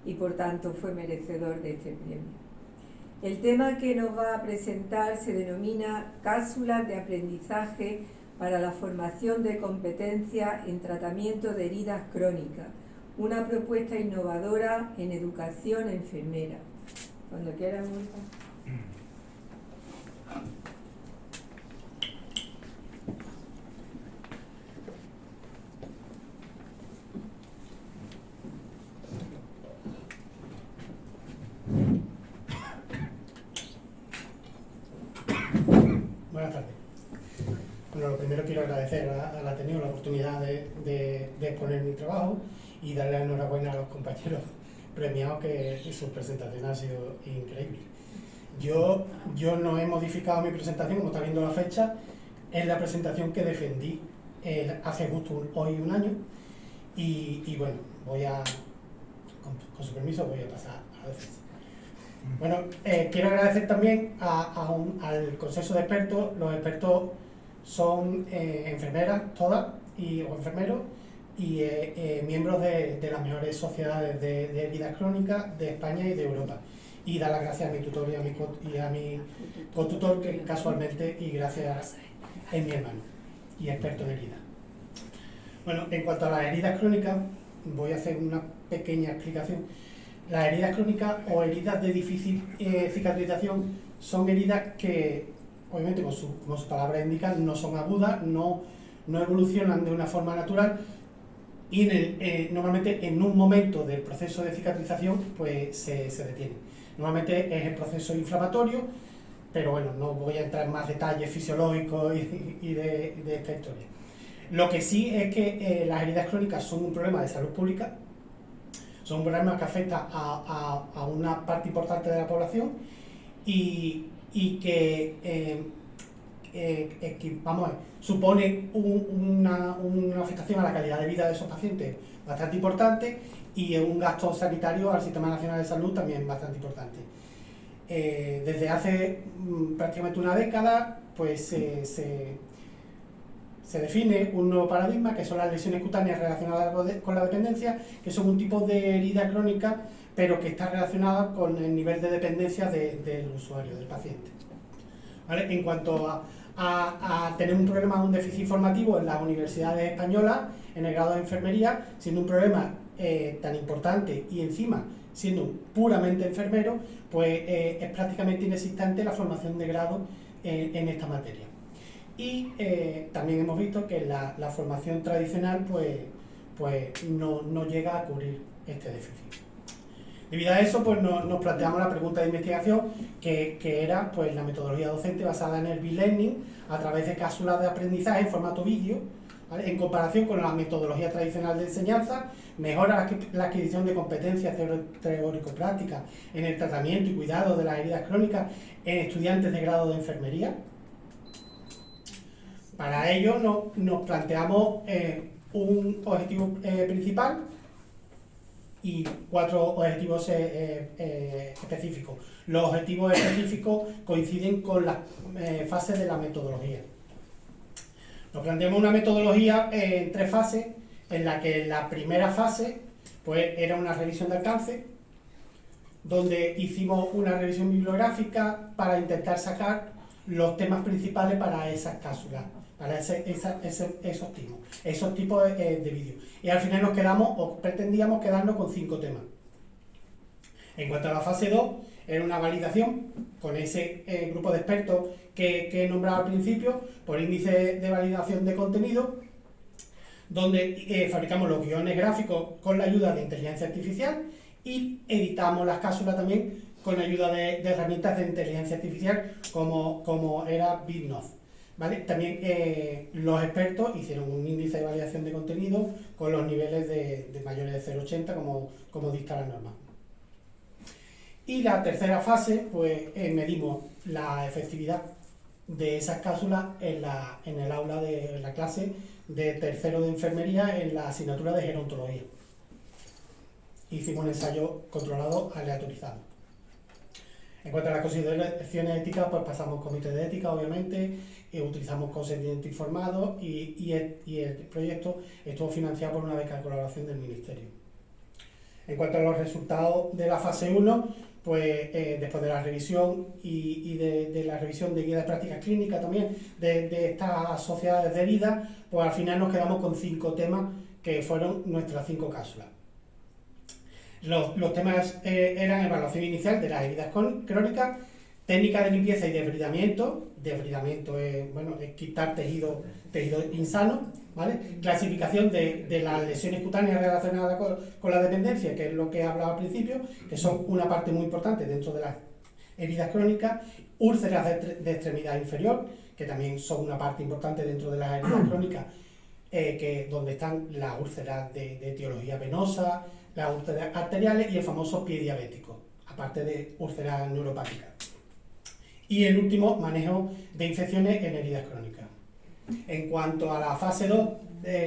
y por tanto fue merecedor de este premio. El tema que nos va a presentar se denomina Cápsulas de aprendizaje para la formación de competencias en tratamiento de heridas crónicas, una propuesta innovadora en educación enfermera. Cuando quieras, Mónica. Buenas tardes. Bueno, lo primero quiero agradecer al Ateneo la oportunidad de exponer mi trabajo y darle la enhorabuena a los compañeros premiados, que su presentación ha sido increíble. Yo no he modificado mi presentación, como está viendo la fecha, es la presentación que defendí hace justo hoy un año, y bueno, con su permiso voy a pasar a la defensa. Bueno, quiero agradecer también al consenso de expertos. Los expertos son enfermeras todas o enfermeros y miembros de las mejores sociedades de heridas crónicas de España y de Europa. Y dar las gracias a mi tutor y a mi cotutor, que casualmente y gracias es mi hermano y experto en heridas. Bueno, en cuanto a las heridas crónicas, voy a hacer una pequeña explicación. Las heridas crónicas o heridas de difícil cicatrización son heridas que, obviamente, como su palabra indica, no son agudas, no evolucionan de una forma natural y normalmente en un momento del proceso de cicatrización pues se detienen. Normalmente es el proceso inflamatorio, pero bueno, no voy a entrar en más detalles fisiológicos y de esta historia. Lo que sí es que las heridas crónicas son un problema de salud pública. Son un problema que afecta a una parte importante de la población y que supone una afectación a la calidad de vida de esos pacientes bastante importante y un gasto sanitario al Sistema Nacional de Salud también bastante importante. Desde hace prácticamente una década pues se define un nuevo paradigma, que son las lesiones cutáneas relacionadas con la dependencia, que son un tipo de herida crónica, pero que está relacionada con el nivel de dependencia del usuario, del paciente. ¿Vale? En cuanto a tener un problema, un déficit formativo en las universidades españolas, en el grado de enfermería, siendo un problema tan importante y encima siendo puramente enfermero, pues es prácticamente inexistente la formación de grado en esta materia. Y también hemos visto que la formación tradicional pues no llega a cubrir este déficit. Debido a eso, pues nos planteamos la pregunta de investigación que era pues la metodología docente basada en el B-Learning a través de cápsulas de aprendizaje en formato vídeo, ¿vale? En comparación con la metodología tradicional de enseñanza, mejora la adquisición de competencias teórico-prácticas en el tratamiento y cuidado de las heridas crónicas en estudiantes de grado de enfermería. Para ello nos planteamos un objetivo principal y 4 objetivos específicos. Los objetivos específicos coinciden con las fases de la metodología. Nos planteamos una metodología en 3 fases, en la que la primera fase pues, era una revisión de alcance, donde hicimos una revisión bibliográfica para intentar sacar los temas principales para esas cápsulas, para esos tipos de vídeos. Y al final pretendíamos quedarnos con 5 temas. En cuanto a la fase 2, era una validación con ese grupo de expertos que he nombrado al principio, por índice de validación de contenido, donde fabricamos los guiones gráficos con la ayuda de inteligencia artificial y editamos las cápsulas también con la ayuda de herramientas de inteligencia artificial como era BitNote. ¿Vale? También los expertos hicieron un índice de validación de contenido con los niveles de mayores de 0,80 como dicta la norma. Y la tercera fase, pues medimos la efectividad de esas cápsulas en el aula de la clase de tercero de enfermería en la asignatura de gerontología. Hicimos un ensayo controlado aleatorizado. En cuanto a las consideraciones éticas, pues pasamos comité de ética, obviamente, y utilizamos consentimiento informado y el proyecto estuvo financiado por una beca de colaboración del Ministerio. En cuanto a los resultados de la fase 1, pues después de la revisión y de la revisión de guía de prácticas clínicas también de estas sociedades de herida, pues al final nos quedamos con 5 temas que fueron nuestras 5 cápsulas. Los temas eran evaluación inicial de las heridas crónicas, técnica de limpieza y debridamiento. Debridamiento es quitar tejido insano, ¿vale? Clasificación de las lesiones cutáneas relacionadas con la dependencia, que es lo que he hablado al principio, que son una parte muy importante dentro de las heridas crónicas. Úlceras de extremidad inferior, que también son una parte importante dentro de las heridas crónicas, donde están las úlceras de etiología venosa, las úlceras arteriales y el famoso pie diabético, aparte de úlceras neuropáticas. Y el último, manejo de infecciones en heridas crónicas. En cuanto a la fase 2,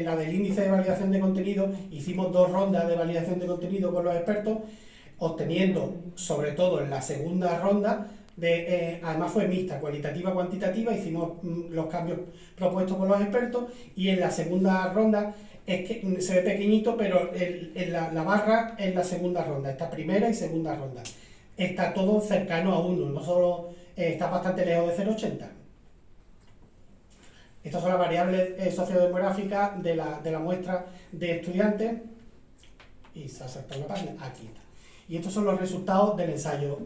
la del índice de validación de contenido, hicimos 2 rondas de validación de contenido con los expertos, obteniendo, sobre todo en la segunda ronda, además fue mixta, cualitativa, cuantitativa, hicimos los cambios propuestos por los expertos, y en la segunda ronda, es que se ve pequeñito, pero la barra es la segunda ronda, está primera y segunda ronda. Está todo cercano a 1, no solo está bastante lejos de 0,80. Estas son las variables sociodemográficas de la muestra de estudiantes, y se ha saltado una página, aquí está. Y estos son los resultados del ensayo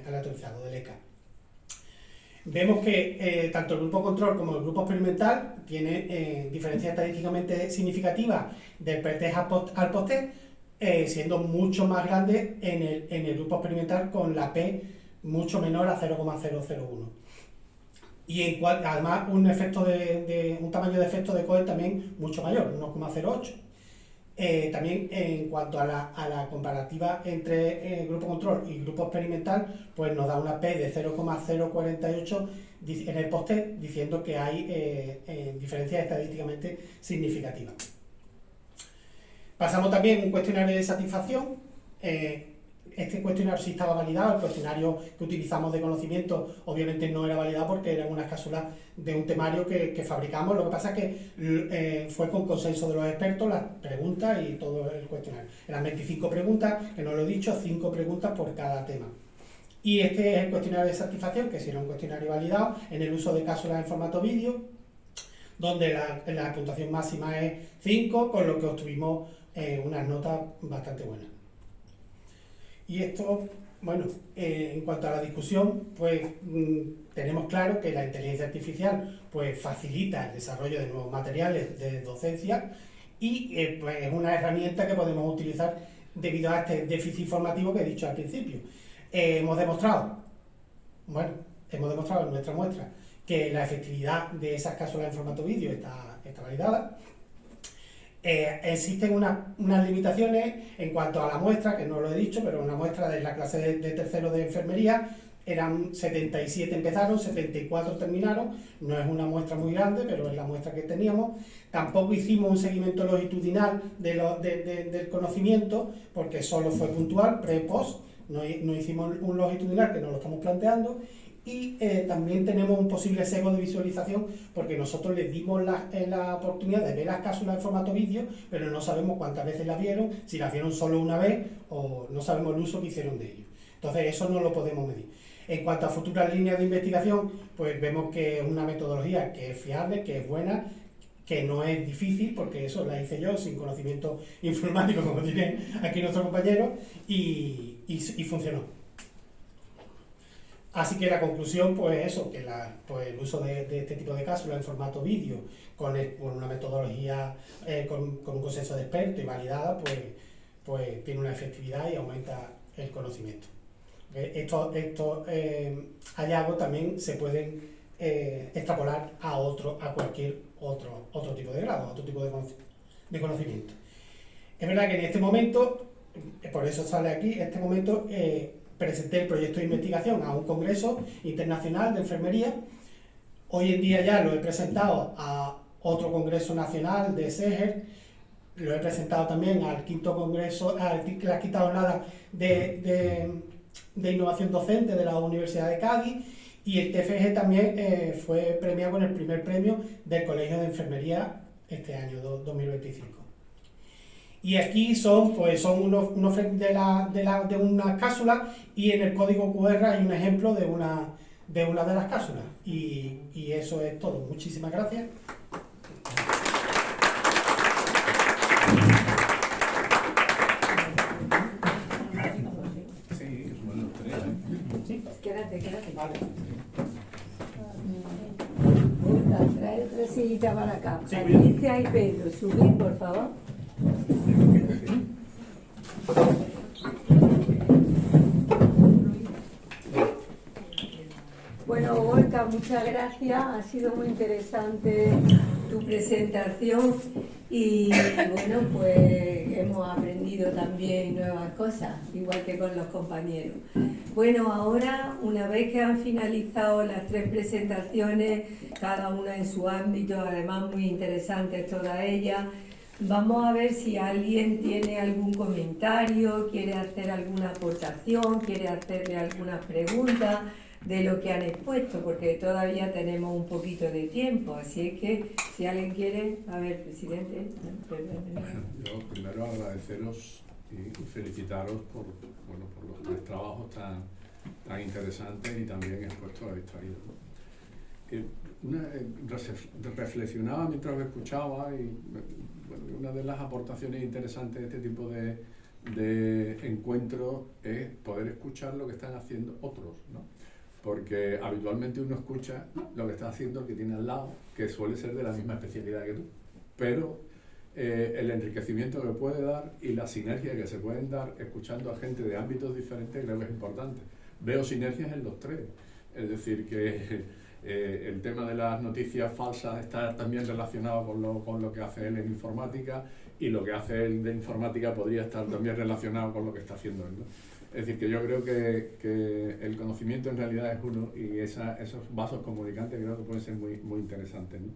aleatorizado del ECA. Vemos que tanto el grupo control como el grupo experimental tiene diferencias estadísticamente significativas del pretest al posttest, siendo mucho más grande en el grupo experimental con la P mucho menor a 0,001. Y además un tamaño de efecto de Cohen también mucho mayor, 1,08. También en cuanto a la comparativa entre grupo control y grupo experimental, pues nos da una P de 0,048 en el posttest, diciendo que hay diferencias estadísticamente significativas. Pasamos también un cuestionario de satisfacción. Este cuestionario sí estaba validado, el cuestionario que utilizamos de conocimiento obviamente no era validado porque eran unas cápsulas de un temario que fabricamos. Lo que pasa es que fue con consenso de los expertos las preguntas y todo el cuestionario. Eran 25 preguntas, que no lo he dicho, 5 preguntas por cada tema. Y este es el cuestionario de satisfacción, que sí era un cuestionario validado en el uso de cápsulas en formato vídeo, donde la puntuación máxima es 5, con lo que obtuvimos unas notas bastante buenas. Y esto, bueno, en cuanto a la discusión, pues tenemos claro que la inteligencia artificial pues facilita el desarrollo de nuevos materiales de docencia y pues es una herramienta que podemos utilizar debido a este déficit formativo que he dicho al principio. Hemos demostrado en nuestra muestra que la efectividad de esas cápsulas en formato vídeo está validada. Existen unas limitaciones en cuanto a la muestra, que no lo he dicho, pero una muestra de la clase de tercero de enfermería, eran 77 empezaron, 74 terminaron, no es una muestra muy grande, pero es la muestra que teníamos. Tampoco hicimos un seguimiento longitudinal del conocimiento, porque solo fue puntual, pre-post, no hicimos un longitudinal que nos lo estamos planteando. Y también tenemos un posible sesgo de visualización porque nosotros les dimos la oportunidad de ver las cápsulas en formato vídeo, pero no sabemos cuántas veces las vieron, si las vieron solo una vez o no sabemos el uso que hicieron de ellos. Entonces eso no lo podemos medir. En cuanto a futuras líneas de investigación, pues vemos que es una metodología que es fiable, que es buena, que no es difícil, porque eso la hice yo sin conocimiento informático, como tiene aquí nuestro compañero, y funcionó. Así que la conclusión, pues eso, que el uso de este tipo de cápsulas en formato vídeo, con una metodología con un consenso de expertos y validada, pues tiene una efectividad y aumenta el conocimiento. Estos hallazgos también se pueden extrapolar a cualquier otro tipo de grado, a otro tipo de conocimiento. Es verdad que en este momento, por eso sale aquí, presenté el proyecto de investigación a un congreso internacional de enfermería. Hoy en día ya lo he presentado a otro congreso nacional de SEGER. Lo he presentado también al quinto congreso, a la quinta jornada de innovación docente de la Universidad de Cádiz, y el TFG también fue premiado con el primer premio del Colegio de Enfermería este año, 2025. Y aquí son unos de una cápsula, y en el código QR hay un ejemplo de una de las cápsulas. Y eso es todo. Muchísimas gracias. Sí, son los tres. ¿Sí? Quédate. Vale. Trae otra sillita para acá. Sí, Patricia y Pedro, subid, por favor. Bueno, Gorka, muchas gracias. Ha sido muy interesante tu presentación y bueno, pues hemos aprendido también nuevas cosas, igual que con los compañeros. Bueno, ahora, una vez que han finalizado las tres presentaciones, cada una en su ámbito, además muy interesantes todas ellas, vamos a ver si alguien tiene algún comentario, quiere hacer alguna aportación, quiere hacerle algunas preguntas de lo que han expuesto, porque todavía tenemos un poquito de tiempo, así es que si alguien quiere, a ver, presidente. Bueno, yo primero agradeceros y felicitaros por los tres trabajos tan interesantes y también expuestos a extraído. Reflexionaba mientras lo escuchaba y una de las aportaciones interesantes de este tipo de encuentros es poder escuchar lo que están haciendo otros, ¿no? Porque habitualmente uno escucha lo que está haciendo el que tiene al lado, que suele ser de la misma especialidad que tú, pero el enriquecimiento que puede dar y la sinergia que se pueden dar escuchando a gente de ámbitos diferentes creo que es importante. Veo sinergias en los tres, es decir, que el tema de las noticias falsas está también relacionado con lo que hace él en informática, y lo que hace él de informática podría estar también relacionado con lo que está haciendo él, ¿no? Es decir, que yo creo que el conocimiento en realidad es uno, y esos vasos comunicantes creo que pueden ser muy, muy interesantes, ¿no?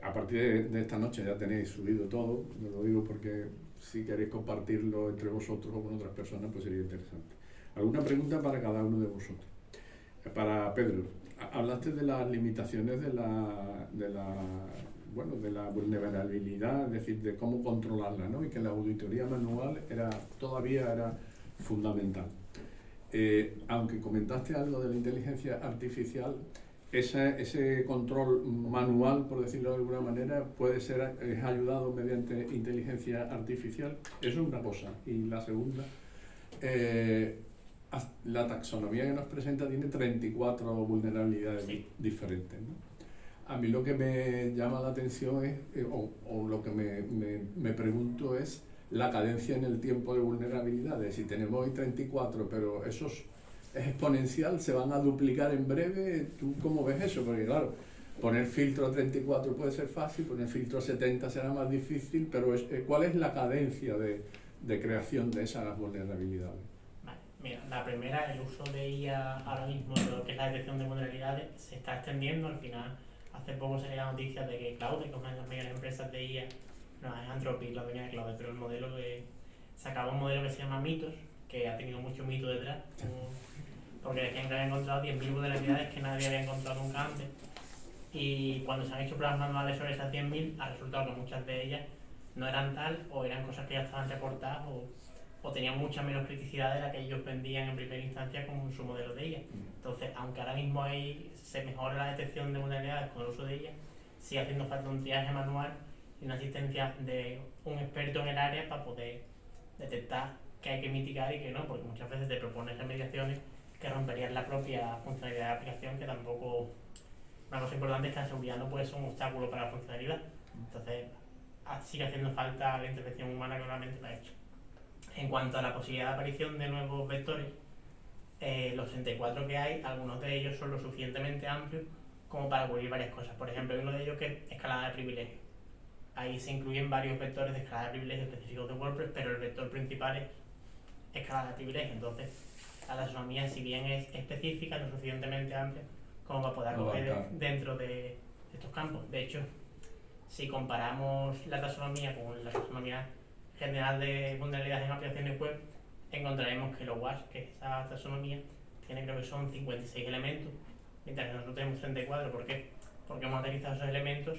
A partir de esta noche ya tenéis subido todo, no lo digo porque si queréis compartirlo entre vosotros o con otras personas, pues sería interesante. ¿Alguna pregunta para cada uno de vosotros? Para Pedro, hablaste de las limitaciones de la vulnerabilidad, es decir, de cómo controlarla, ¿no? Y que la auditoría manual todavía era fundamental. Aunque comentaste algo de la inteligencia artificial, ese control manual, por decirlo de alguna manera, es ayudado mediante inteligencia artificial. Eso es una cosa. Y la segunda, la taxonomía que nos presenta tiene 34 vulnerabilidades diferentes, ¿no? A mí lo que me llama la atención es, o lo que me pregunto es, la cadencia en el tiempo de vulnerabilidades. Si tenemos hoy 34, pero eso es exponencial, se van a duplicar en breve, ¿tú cómo ves eso? Porque claro, poner filtro a 34 puede ser fácil, poner filtro a 70 será más difícil, pero ¿cuál es la cadencia de creación de esas vulnerabilidades? Vale, mira, la primera, el uso de IA ahora mismo, lo que es la detección de vulnerabilidades, se está extendiendo. Al final, hace poco salía la noticia de que Claude, que es una de las mayores empresas de IA, no es Anthropic la dueña de Claude, pero el modelo sacaba un modelo que se llama Mitos, que ha tenido mucho mito detrás, porque decían que había encontrado 10.000 vulnerabilidades que nadie había encontrado nunca antes, y cuando se han hecho pruebas manuales sobre esas 10.000 ha resultado que muchas de ellas no eran tal, o eran cosas que ya estaban reportadas, o tenían mucha menos criticidad de la que ellos vendían en primera instancia con su modelo de IA. Entonces, aunque ahora mismo se mejora la detección de vulnerabilidades con el uso de IA, sigue haciendo falta un triaje manual y una asistencia de un experto en el área para poder detectar qué hay que mitigar y qué no, porque muchas veces te propones remediaciones que romperían la propia funcionalidad de la aplicación, que tampoco... Una cosa importante es que la seguridad no puede ser un obstáculo para la funcionalidad. Entonces, sigue haciendo falta la intervención humana que realmente lo ha hecho. En cuanto a la posibilidad de aparición de nuevos vectores, los 34 que hay, algunos de ellos son lo suficientemente amplios como para cubrir varias cosas. Por ejemplo, hay uno de ellos que es escalada de privilegios. Ahí se incluyen varios vectores de escalada de privilegios específicos de WordPress, pero el vector principal es escalada de privilegios. Entonces, la taxonomía, si bien es específica, es lo suficientemente amplia como para poder acoger dentro de estos campos. De hecho, si comparamos la taxonomía con la taxonomía general de vulnerabilidades en aplicaciones web, encontraremos que los WASH, que es esa taxonomía, tiene, creo que son 56 elementos, mientras que nosotros tenemos 34. ¿Por qué? Porque hemos aterrizado esos elementos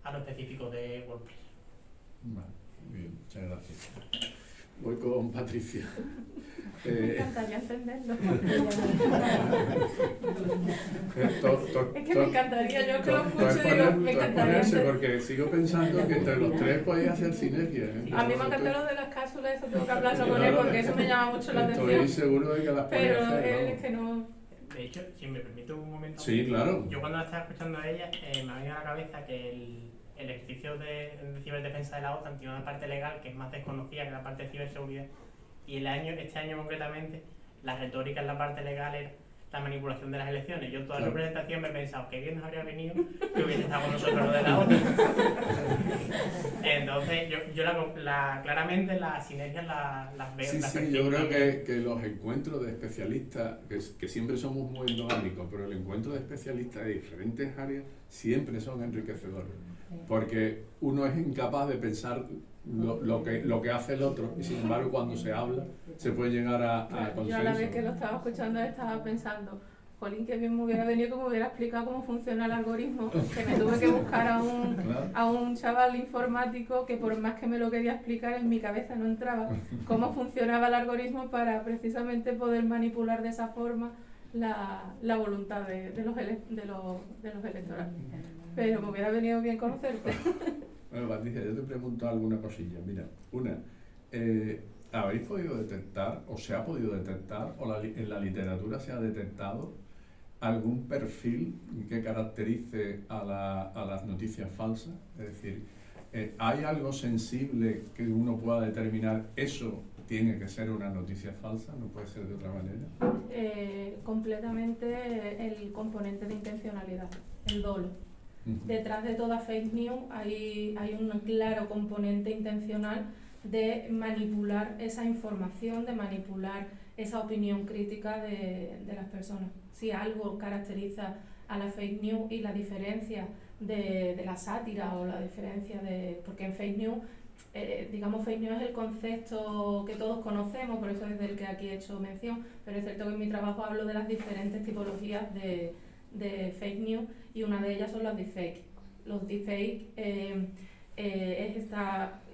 a lo específico de WordPress. Vale, muy bien, muchas gracias. Voy con Patricia. Me encantaría entenderlo. Es que me encantaría, yo que lo escucho digo, me encantaría entenderlo. Porque sigo pensando que entre los tres podéis hacer sinergia. A mí me encantó lo de las cápsulas, eso tengo que hablarlo con él porque eso me llama mucho la atención. Estoy seguro de que las podéis Pero hacer. él es que no... De hecho, si me permite un momento. Sí, claro. Yo cuando la estaba escuchando a ella, me ha venido a la cabeza que el ejercicio de ciberdefensa de la OTAN tiene una parte legal que es más desconocida que la parte de ciberseguridad. Y este año concretamente, la retórica en la parte legal era la manipulación de las elecciones. Yo en toda la presentación me he pensado que bien nos habría venido que hubiese estado con nosotros lo de la OTAN. Entonces, yo claramente las sinergias las veo. Sí, yo creo que los encuentros de especialistas, que siempre somos muy endogámicos, pero el encuentro de especialistas de diferentes áreas siempre son enriquecedores. Porque uno es incapaz de pensar lo que hace el otro, y sin embargo cuando se habla se puede llegar a consenso. Yo a la vez que lo estaba escuchando estaba pensando, jolín, que bien me hubiera venido que me hubiera explicado cómo funciona el algoritmo, que me tuve que buscar a un chaval informático que por más que me lo quería explicar en mi cabeza no entraba cómo funcionaba el algoritmo para precisamente poder manipular de esa forma la voluntad de los electorales. Pero me hubiera venido bien conocerte. Bueno, Patricia, yo te pregunto alguna cosilla. Mira, ¿habéis podido detectar, o se ha podido detectar, en la literatura se ha detectado algún perfil que caracterice a las noticias falsas? Es decir, ¿hay algo sensible que uno pueda determinar eso tiene que ser una noticia falsa, no puede ser de otra manera? Completamente el componente de intencionalidad, el dolo. Detrás de toda fake news hay un claro componente intencional de manipular esa información, de manipular esa opinión crítica de las personas. Si algo caracteriza a la fake news y la diferencia de la sátira o la diferencia de... Porque en fake news, fake news es el concepto que todos conocemos, por eso es del que aquí he hecho mención, pero es cierto que en mi trabajo hablo de las diferentes tipologías de fake news y una de ellas son los deepfakes. Los deepfakes es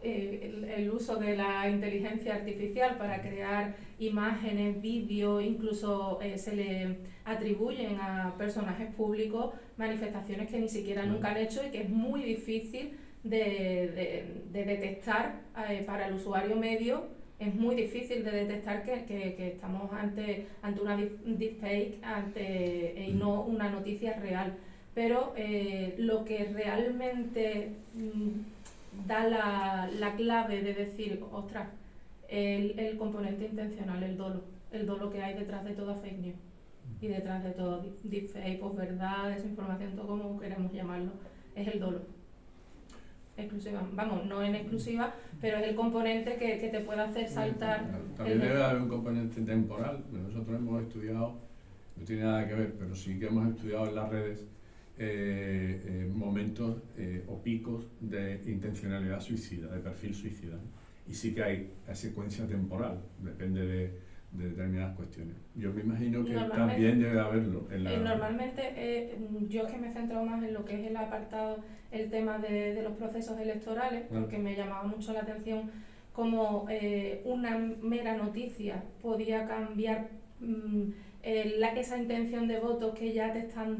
el uso de la inteligencia artificial para crear imágenes, vídeos, incluso se le atribuyen a personajes públicos manifestaciones que ni siquiera nunca han hecho y que es muy difícil de detectar para el usuario medio. Es muy difícil de detectar que estamos ante una deepfake y no una noticia real. Pero lo que realmente da la clave de decir, ostras, el componente intencional, el dolo que hay detrás de toda fake news y detrás de todo deepfake, posverdad, desinformación, todo como queremos llamarlo, es el dolo. Exclusiva, vamos, no en exclusiva, pero es el componente que te puede hacer saltar. También debe haber un componente temporal. Nosotros hemos estudiado, no tiene nada que ver, pero sí que hemos estudiado en las redes momentos o picos de intencionalidad suicida, de perfil suicida. Y sí que hay secuencia temporal, depende de determinadas cuestiones. Yo me imagino que también debe haberlo. Normalmente, yo es que me he centrado más en lo que es el apartado, el tema de los procesos electorales, porque me llamaba mucho la atención cómo una mera noticia podía cambiar esa intención de voto que ya te están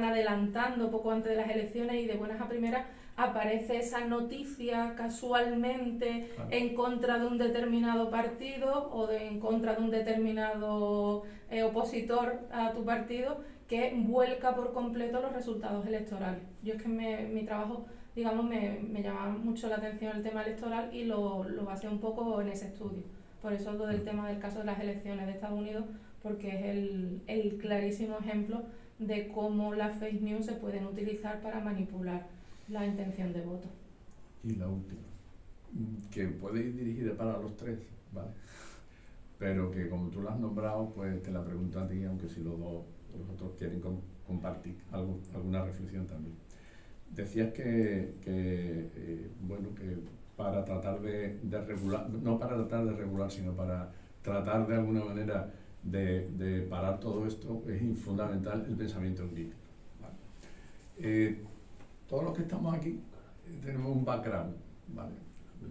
adelantando poco antes de las elecciones, y de buenas a primeras aparece esa noticia casualmente en contra de un determinado partido o en contra de un determinado opositor a tu partido, que vuelca por completo los resultados electorales. Yo es que mi trabajo, digamos, me llama mucho la atención el tema electoral y lo basé un poco en ese estudio. Por eso lo del tema del caso de las elecciones de Estados Unidos, porque es el clarísimo ejemplo de cómo las fake news se pueden utilizar para manipular la intención de voto. Y la última, que puede ir dirigida para los tres, ¿vale? Pero que como tú la has nombrado, pues te la pregunto a ti, aunque si los otros quieren compartir alguna reflexión también. decías que para tratar de regular, no para tratar de regular, sino para tratar de alguna manera de parar todo esto, es fundamental el pensamiento crítico. ¿Vale? Todos los que estamos aquí tenemos un background, ¿vale?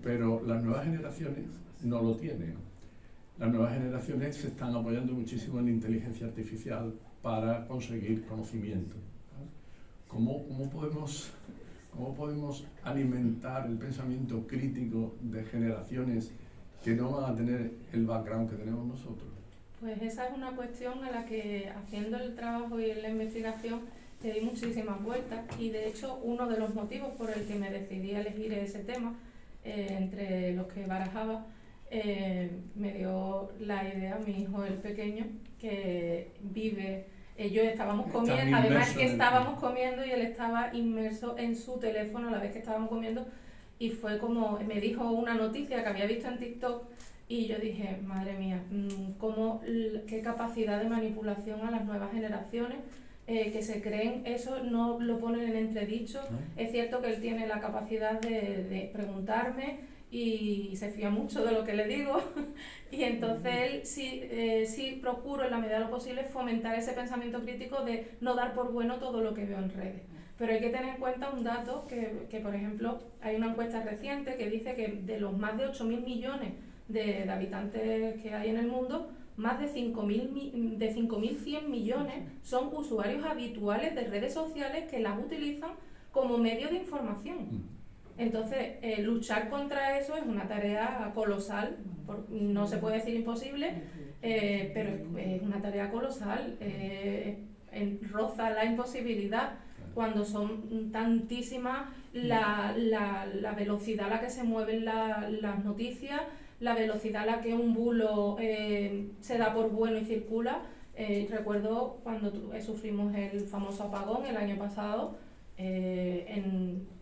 Pero las nuevas generaciones no lo tienen. Las nuevas generaciones se están apoyando muchísimo en la inteligencia artificial para conseguir conocimiento. ¿Vale? ¿Cómo podemos alimentar el pensamiento crítico de generaciones que no van a tener el background que tenemos nosotros? Pues esa es una cuestión a la que, haciendo el trabajo y la investigación, le di muchísimas vueltas, y de hecho uno de los motivos por el que me decidí a elegir ese tema, entre los que barajaba, me dio la idea mi hijo el pequeño, que vive, ellos estábamos comiendo, además que estábamos comiendo y él estaba inmerso en su teléfono a la vez que estábamos comiendo, y fue como, me dijo una noticia que había visto en TikTok, y yo dije, madre mía, qué capacidad de manipulación a las nuevas generaciones, que se creen, eso no lo ponen en entredicho. Es cierto que él tiene la capacidad de preguntarme y se fía mucho de lo que le digo, y entonces él sí procuro en la medida de lo posible fomentar ese pensamiento crítico de no dar por bueno todo lo que veo en redes. Pero hay que tener en cuenta un dato que por ejemplo, hay una encuesta reciente que dice que de los más de 8.000 millones de habitantes que hay en el mundo, más de 5.100 millones son usuarios habituales de redes sociales que las utilizan como medio de información. Entonces, luchar contra eso es una tarea colosal, no se puede decir imposible, pero es una tarea colosal, roza la imposibilidad cuando son tantísimas la velocidad a la que se mueven las noticias, la velocidad a la que un bulo se da por bueno y circula. Recuerdo cuando sufrimos el famoso apagón el año pasado,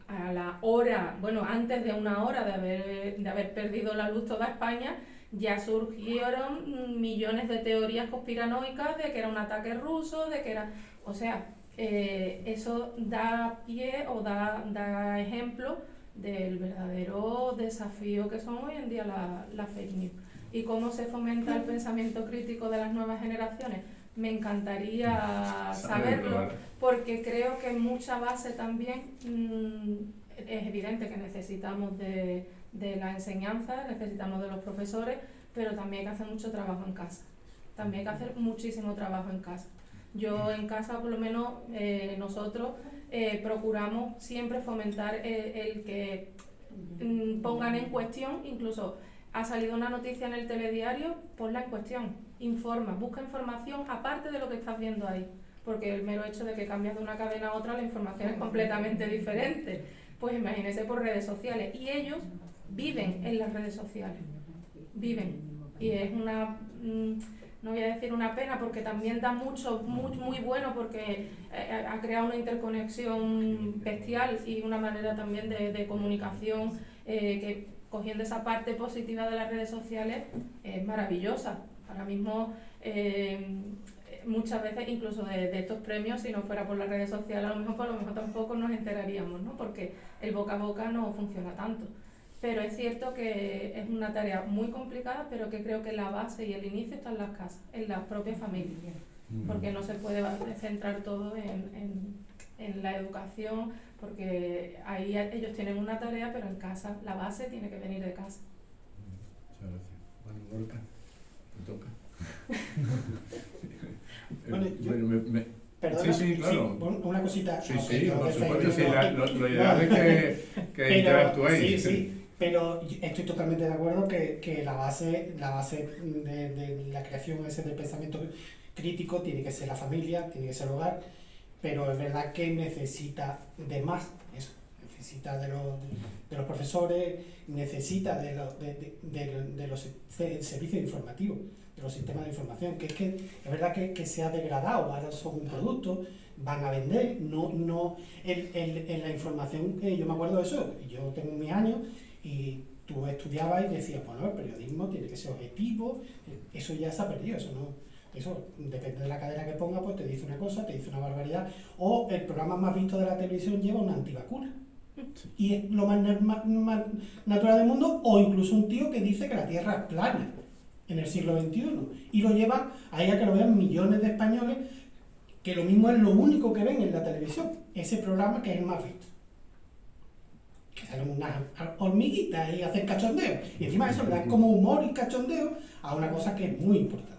a la hora, bueno, antes de una hora de haber perdido la luz toda España, ya surgieron millones de teorías conspiranoicas de que era un ataque ruso, de que era... O sea, eso da pie o da ejemplo del verdadero desafío que son hoy en día las fake news. ¿Y cómo se fomenta el pensamiento crítico de las nuevas generaciones? Me encantaría saberlo, porque creo que en mucha base también es evidente que necesitamos de la enseñanza, necesitamos de los profesores, pero también hay que hacer mucho trabajo en casa. También hay que hacer muchísimo trabajo en casa. Yo en casa, por lo menos, nosotros procuramos siempre fomentar el que pongan en cuestión, incluso ha salido una noticia en el telediario, ponla en cuestión, informa, busca información aparte de lo que estás viendo ahí, porque el mero hecho de que cambias de una cadena a otra, la información es completamente diferente. Pues imagínense por redes sociales, y ellos viven en las redes sociales, viven, y es una... no voy a decir una pena, porque también da muy bueno, porque ha creado una interconexión bestial y una manera también de comunicación que, cogiendo esa parte positiva de las redes sociales, es maravillosa. Ahora mismo muchas veces incluso de estos premios, si no fuera por las redes sociales, a lo mejor tampoco nos enteraríamos, ¿no? Porque el boca a boca no funciona tanto. Pero es cierto que es una tarea muy complicada, pero que creo que la base y el inicio está en las casas, en las propias familias, porque no se puede centrar todo en la educación, porque ahí ellos tienen una tarea, pero en casa la base tiene que venir de casa. Muchas gracias. Bueno, Gorka, te toca. Perdona, sí, claro. Sí, una cosita. Sí, por supuesto, sí, lo ideal es que interactuéis. Sí, pero estoy totalmente de acuerdo que la base de la creación del pensamiento crítico tiene que ser la familia, tiene que ser el hogar, pero es verdad que necesita de más, eso, necesita de los profesores, necesita de los servicios informativos, de los sistemas de información, que es verdad que se ha degradado, ahora son un producto, van a vender, no en la información, yo me acuerdo de eso, yo tengo mis años y tú estudiabas y decías, bueno, el periodismo tiene que ser objetivo, eso ya se ha perdido, eso no, eso, depende de la cadena que ponga, pues te dice una cosa, te dice una barbaridad, o el programa más visto de la televisión lleva una antivacuna. Y es lo más natural del mundo, o incluso un tío que dice que la Tierra es plana en el siglo XXI, y lo lleva ahí a que lo vean millones de españoles, que lo mismo es lo único que ven en la televisión, ese programa que es el más visto. Que salen unas hormiguitas y hacen cachondeo, y encima de eso le dan como humor y cachondeo a una cosa que es muy importante.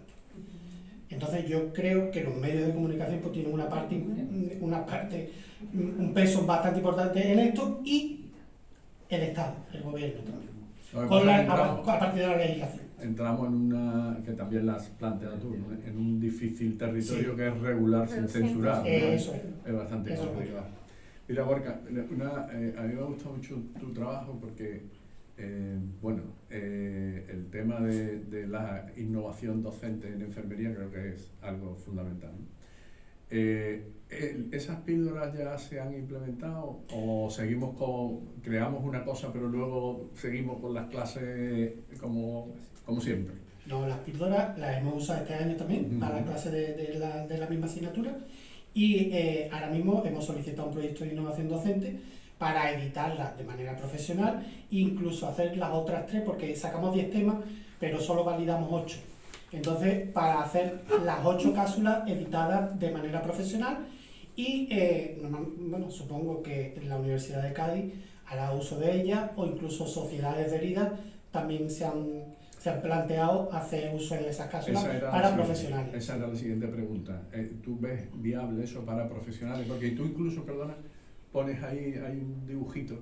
Entonces yo creo que los medios de comunicación pues, tienen un peso bastante importante en esto, y el Estado, el gobierno también, a partir de la legislación. Entramos en una, que también la has planteado tú, ¿no? En un difícil territorio que es regular sin censurar, ¿no? Eso es bastante complicado. Mira, Gorka, a mí me gusta mucho tu trabajo porque, el tema de la innovación docente en enfermería creo que es algo fundamental, ¿no? ¿Esas píldoras ya se han implementado o creamos una cosa pero luego seguimos con las clases como siempre? No, las píldoras las hemos usado este año también para la clase de la misma asignatura, y ahora mismo hemos solicitado un proyecto de innovación docente para editarlas de manera profesional e incluso hacer las otras 3, porque sacamos 10 temas pero solo validamos 8. Entonces, para hacer las 8 cápsulas editadas de manera profesional, y supongo que la Universidad de Cádiz hará uso de ellas, o incluso sociedades de heridas también se han planteado hacer uso de esas cápsulas para profesionales. Esa era la siguiente pregunta. ¿Tú ves viable eso para profesionales? Porque tú incluso, pones ahí hay un dibujito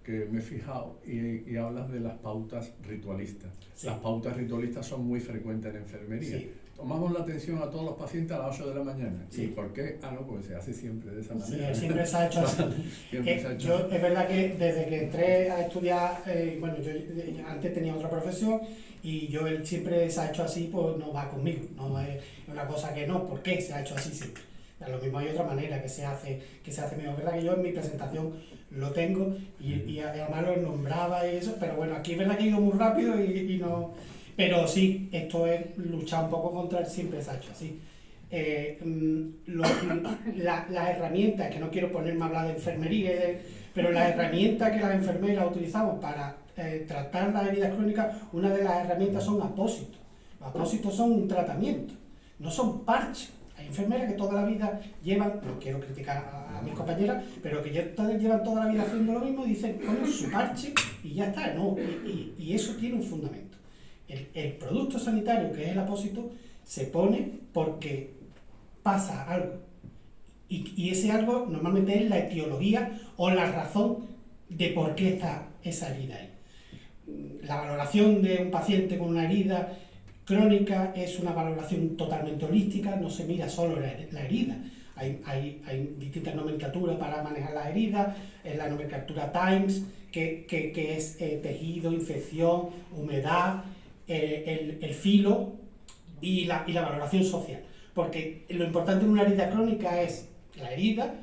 que me he fijado y hablas de las pautas ritualistas. Sí. Las pautas ritualistas son muy frecuentes en enfermería. Sí. Tomamos la atención a todos los pacientes a las 8 de la mañana. Sí. ¿Y por qué? No, pues se hace siempre de esa manera. Sí, siempre se ha hecho así. Es verdad que desde que entré a estudiar, yo antes tenía otra profesión, y yo siempre se ha hecho así, pues no va conmigo. No es una cosa que no, ¿por qué se ha hecho así siempre? A lo mismo hay otra manera que se hace mejor. Es verdad que yo en mi presentación lo tengo y además lo nombraba y eso, pero bueno, aquí es verdad que he ido muy rápido y no... Pero sí, esto es luchar un poco contra el siempre se ha hecho así. Las herramientas, que no quiero ponerme a hablar de enfermería, pero las herramientas que las enfermeras utilizamos para tratar las heridas crónicas, una de las herramientas son apósitos. Los apósitos son un tratamiento, no son parches. Hay enfermeras que toda la vida llevan, no quiero criticar a mis compañeras, pero que llevan toda la vida haciendo lo mismo y dicen, ponen su parche y ya está, no, y eso tiene un fundamento. El producto sanitario, que es el apósito, se pone porque pasa algo, y ese algo normalmente es la etiología o la razón de por qué está esa herida ahí. La valoración de un paciente con una herida crónica es una valoración totalmente holística, no se mira solo la herida. Hay distintas nomenclaturas para manejar las heridas, la nomenclatura TIMES, que es tejido, infección, humedad, el filo y la valoración social. Porque lo importante en una herida crónica es la herida,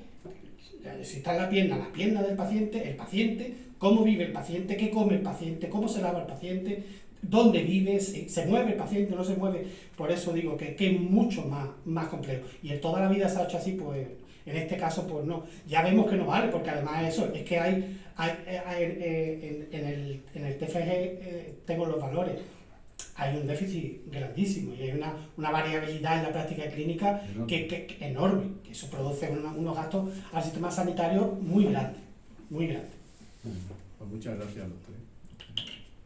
si está en la pierna del paciente, cómo vive el paciente, qué come el paciente, cómo se lava el paciente, dónde vive, se mueve el paciente, no se mueve. Por eso digo que es mucho más complejo. Y en toda la vida se ha hecho así, pues en este caso pues no. Ya vemos que no vale, porque además eso, es que hay en el TFG tengo los valores. Hay un déficit grandísimo y hay una variabilidad en la práctica clínica que enorme, que eso produce unos gastos al sistema sanitario muy grandes, muy grandes. Pues muchas gracias a los tres.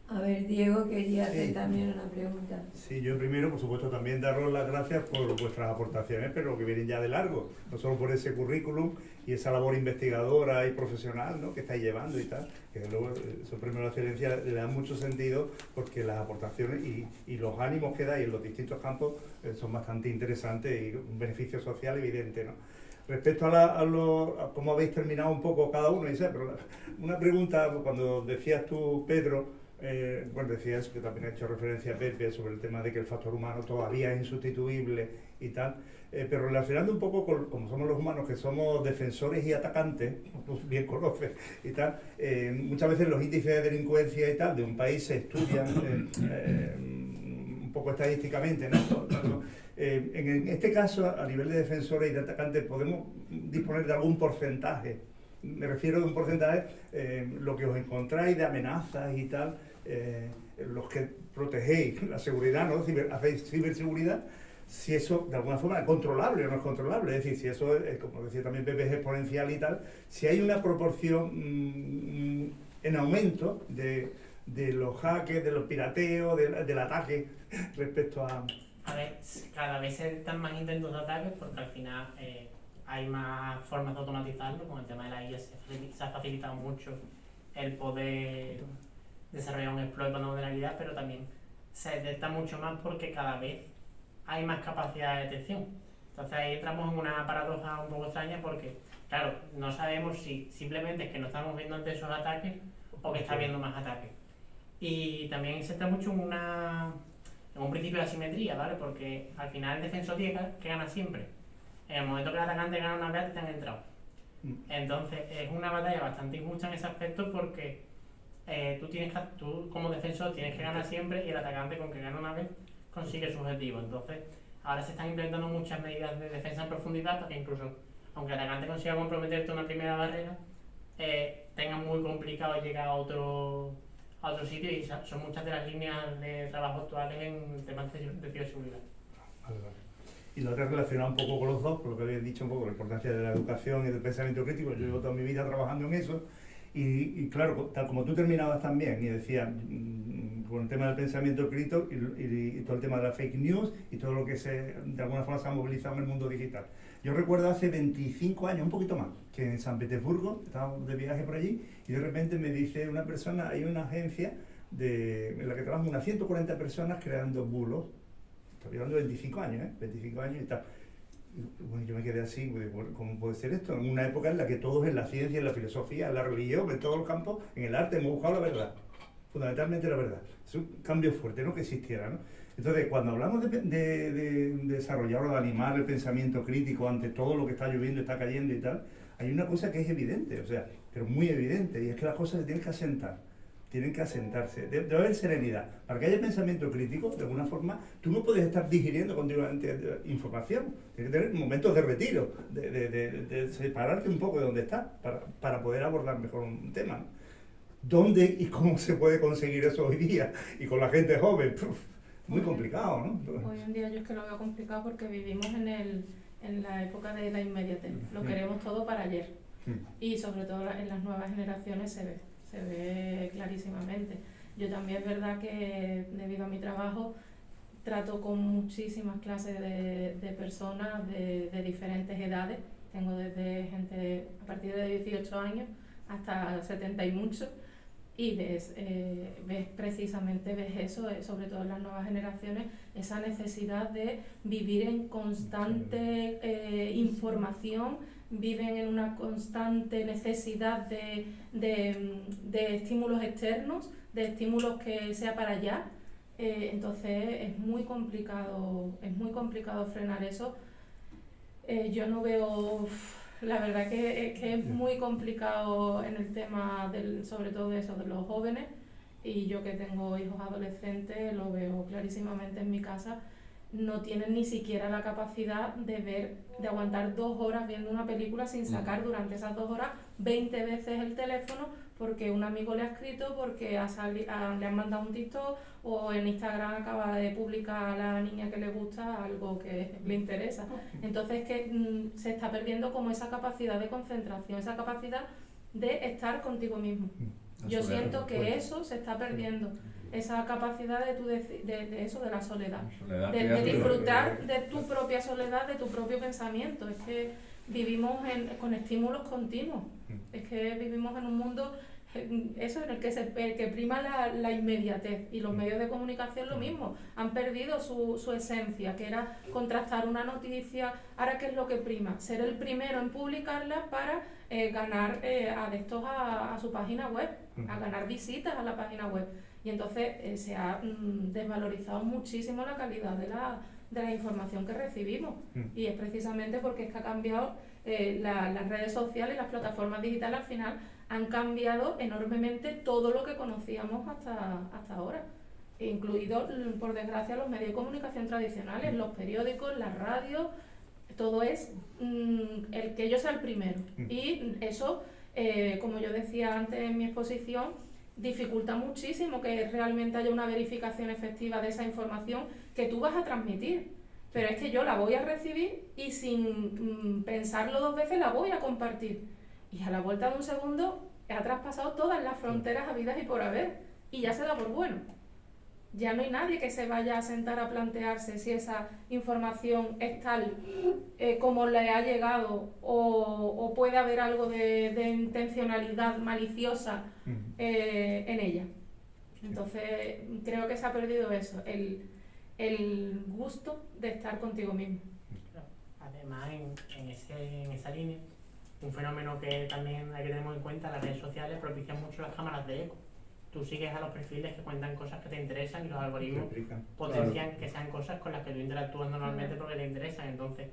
A ver, Diego quería hacer también una pregunta. Sí, yo primero, por supuesto, también daros las gracias por vuestras aportaciones, pero que vienen ya de largo, no solo por ese currículum y esa labor investigadora y profesional, ¿no?, que estáis llevando y tal, que luego esos premios de la excelencia le dan mucho sentido porque las aportaciones y los ánimos que dais en los distintos campos son bastante interesantes y un beneficio social evidente, ¿no? Respecto a cómo habéis terminado un poco cada uno, pero una pregunta, cuando decías tú, Pedro, decías que también ha hecho referencia a Pepe sobre el tema de que el factor humano todavía es insustituible y tal, pero relacionando un poco con como somos los humanos, que somos defensores y atacantes, pues bien conoces y tal, muchas veces los índices de delincuencia y tal de un país se estudian un poco estadísticamente, ¿no? En este caso, a nivel de defensores y de atacantes, podemos disponer de algún porcentaje. Me refiero a un porcentaje, lo que os encontráis de amenazas y tal, los que protegéis la seguridad, ¿no? Hacéis ciberseguridad, si eso de alguna forma es controlable o no es controlable. Es decir, si eso es, como decía también Pepe, es exponencial y tal, si hay una proporción en aumento de los hackers, de los pirateos, del ataque respecto a... A ver, cada vez se dan más intentos de ataques porque al final hay más formas de automatizarlo. Con el tema de la IA se ha facilitado mucho el poder desarrollar un exploit con vulnerabilidad, pero también se detecta mucho más porque cada vez hay más capacidad de detección. Entonces ahí entramos en una paradoja un poco extraña porque, claro, no sabemos si simplemente es que no estamos viendo ante esos ataques o que está habiendo más ataques. Y también se está mucho en un principio de asimetría, ¿vale? Porque al final el defensor tiene que ganar siempre. En el momento que el atacante gana una vez, te han entrado. Entonces es una batalla bastante injusta en ese aspecto porque tú como defensor tienes que ganar siempre y el atacante con que gana una vez consigue su objetivo. Entonces ahora se están implementando muchas medidas de defensa en profundidad para que incluso, aunque el atacante consiga comprometerte una primera barrera, tenga muy complicado llegar a otro sitio, y son muchas de las líneas de trabajo actuales en temas de ciberseguridad. Vale. Y la otra relacionada un poco con los dos, por lo que habéis dicho un poco, la importancia de la educación y del pensamiento crítico. Yo llevo toda mi vida trabajando en eso y claro, tal como tú terminabas también y decías, con el tema del pensamiento crítico y todo el tema de la fake news y todo lo que de alguna forma se ha movilizado en el mundo digital. Yo recuerdo hace 25 años, un poquito más, que en San Petersburgo, estábamos de viaje por allí y de repente me dice una persona, hay una agencia en la que trabajan unas 140 personas creando bulos. Estoy hablando de 25 años, 25 años y tal. Y, bueno, yo me quedé así, ¿cómo puede ser esto? En una época en la que todos en la ciencia, en la filosofía, en la religión, en todos los campos, en el arte, hemos buscado la verdad. Fundamentalmente la verdad. Es un cambio fuerte, ¿no? Que existiera, ¿no? Entonces, cuando hablamos de desarrollar o de animar el pensamiento crítico ante todo lo que está lloviendo, está cayendo y tal, hay una cosa que es evidente, o sea, pero muy evidente, y es que las cosas se tienen que asentar. Tienen que asentarse, debe haber serenidad. Para que haya pensamiento crítico, de alguna forma, tú no puedes estar digiriendo continuamente información. Tienes que tener momentos de retiro, de separarte un poco de donde estás, para poder abordar mejor un tema, ¿no? ¿Dónde y cómo se puede conseguir eso hoy día? Y con la gente joven, muy complicado, ¿no? Hoy en día yo es que lo veo complicado porque vivimos en la época de la inmediatez. Lo queremos todo para ayer. Y sobre todo en las nuevas generaciones se ve clarísimamente. Yo también es verdad que debido a mi trabajo trato con muchísimas clases de personas de diferentes edades. Tengo desde gente a partir de 18 años hasta 70 y muchos. Y ves eso, sobre todo en las nuevas generaciones, esa necesidad de vivir en constante información, viven en una constante necesidad de estímulos externos, de estímulos que sea para allá. Entonces es muy complicado frenar eso. Yo no veo... La verdad que es muy complicado en el tema sobre todo de eso, de los jóvenes, y yo que tengo hijos adolescentes lo veo clarísimamente en mi casa. No tienen ni siquiera la capacidad de aguantar 2 horas viendo una película sin sacar durante esas 2 horas 20 veces el teléfono porque un amigo le ha escrito, porque le han mandado un TikTok o en Instagram acaba de publicar a la niña que le gusta algo que le interesa. Entonces que se está perdiendo como esa capacidad de concentración, esa capacidad de estar contigo mismo. Yo siento que eso se está perdiendo, esa capacidad de eso, de la soledad, de disfrutar de tu propia soledad, de tu propio pensamiento. Es que vivimos con estímulos continuos, es que vivimos en un mundo eso en el que prima la inmediatez, y los medios de comunicación lo mismo, han perdido su esencia, que era contrastar una noticia. Ahora, ¿qué es lo que prima? Ser el primero en publicarla para ganar adeptos a su página web, a ganar visitas a la página web. Y entonces se ha desvalorizado muchísimo la calidad de la información que recibimos. Y es precisamente porque es que ha cambiado las redes sociales y las plataformas digitales. Al final han cambiado enormemente todo lo que conocíamos hasta ahora. incluidos, por desgracia, los medios de comunicación tradicionales, los periódicos, las radios, todo es el que yo sea el primero. Y eso, como yo decía antes en mi exposición, dificulta muchísimo que realmente haya una verificación efectiva de esa información que tú vas a transmitir. Pero es que yo la voy a recibir y sin pensarlo 2 veces la voy a compartir. Y a la vuelta de un segundo ha traspasado todas las fronteras habidas y por haber. Y ya se da por bueno. Ya no hay nadie que se vaya a sentar a plantearse si esa información es tal como le ha llegado o puede haber algo de intencionalidad maliciosa en ella. Entonces creo que se ha perdido eso, el gusto de estar contigo mismo. Además, en esa línea, un fenómeno que también hay que tener en cuenta, las redes sociales propician mucho las cámaras de eco. Tú sigues a los perfiles que cuentan cosas que te interesan y los algoritmos potencian que sean cosas con las que tú interactúas normalmente porque te interesan. Entonces,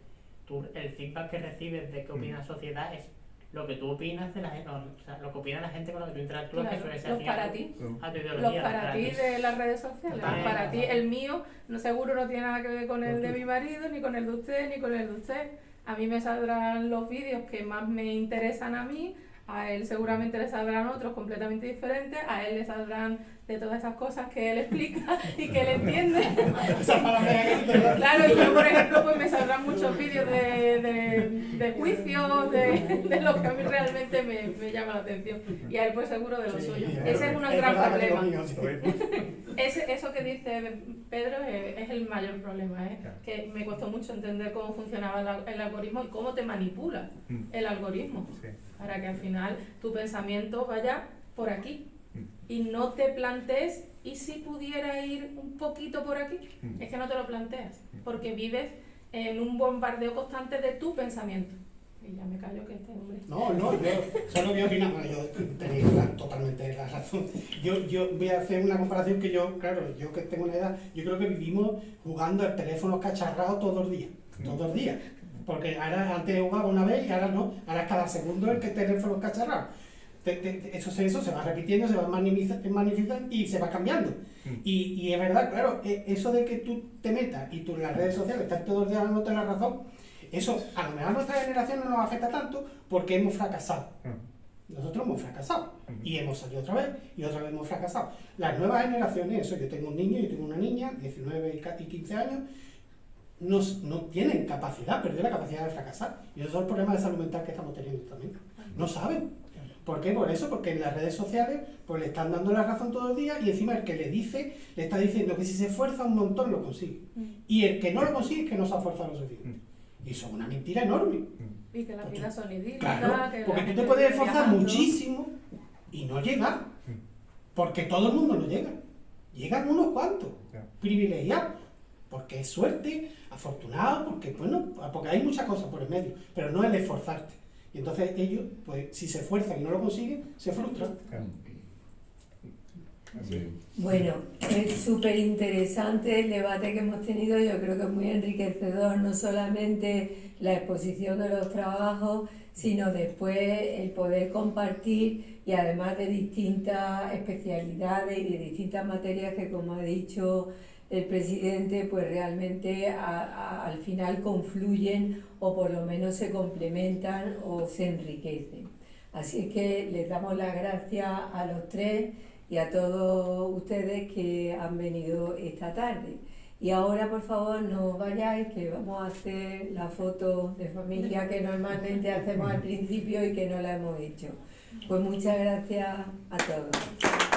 el feedback que recibes de qué opina la sociedad es lo que tú opinas de la gente, o sea, lo que opina la gente con la que tú interactúas, Claro, que suele ser los para ti. a tu ideología. Los para ti de las redes sociales, los para ti, el mío no, seguro no tiene nada que ver con el de mi marido, ni con el de usted, ni con el de usted. A mí me saldrán los vídeos que más me interesan a mí, a él seguramente le saldrán otros completamente diferentes, a él le saldrán de todas esas cosas que él explica y que él entiende. Claro, y yo por ejemplo pues me saldrán muchos vídeos de juicios, de lo que a mí realmente me llama la atención. Y a él pues seguro de lo suyo. Ese es un gran problema. Eso que dice Pedro es el mayor problema, que me costó mucho entender cómo funcionaba el algoritmo y cómo te manipula el algoritmo, para que al final tu pensamiento vaya por aquí y no te plantees, ¿y si pudiera ir un poquito por aquí? Es que no te lo planteas, porque vives en un bombardeo constante de tu pensamiento. Y ya me callo que este hombre... No, yo solo voy a opinar, bueno, yo tenéis totalmente la razón. Yo voy a hacer una comparación que yo que tengo una edad, yo creo que vivimos jugando al teléfono cacharrado todos los días. Porque ahora antes jugaba una vez y ahora no, ahora cada segundo el que teléfono cacharrado. Eso se va repitiendo, se va magnificando y se va cambiando. Y es verdad, claro, eso de que tú te metas y tú en las redes sociales estás todos los días dándote la razón, eso a lo mejor a nuestra generación no nos afecta tanto porque hemos fracasado. Nosotros hemos fracasado y hemos salido otra vez y otra vez hemos fracasado. Las nuevas generaciones, yo tengo un niño, yo tengo una niña, 19 y 15 años, no tienen capacidad, perdió la capacidad de fracasar. Y esos son los problemas de salud mental que estamos teniendo también. No saben. ¿Por qué? Por eso, porque en las redes sociales pues le están dando la razón todo el día y encima el que le está diciendo que si se esfuerza un montón lo consigue. Y el que no lo consigue es que no se ha esforzado lo suficiente. Y eso es una mentira enorme. Y que las vidas son idílicas. Claro, porque tú te puedes esforzar muchísimo y no llegar. Porque todo el mundo no llega. Llegan unos cuantos, privilegiados. Porque es suerte, afortunado, porque hay muchas cosas por el medio, pero no el esforzarte. Y entonces ellos, pues si se esfuerzan y no lo consiguen, se frustran. Bueno, es súper interesante el debate que hemos tenido, yo creo que es muy enriquecedor, no solamente la exposición de los trabajos, sino después el poder compartir y además de distintas especialidades y de distintas materias que, como ha dicho el presidente, pues realmente al final confluyen o por lo menos se complementan o se enriquecen. Así es que les damos las gracias a los tres y a todos ustedes que han venido esta tarde. Y ahora, por favor, no vayáis, que vamos a hacer la foto de familia que normalmente hacemos al principio y que no la hemos hecho. Pues muchas gracias a todos.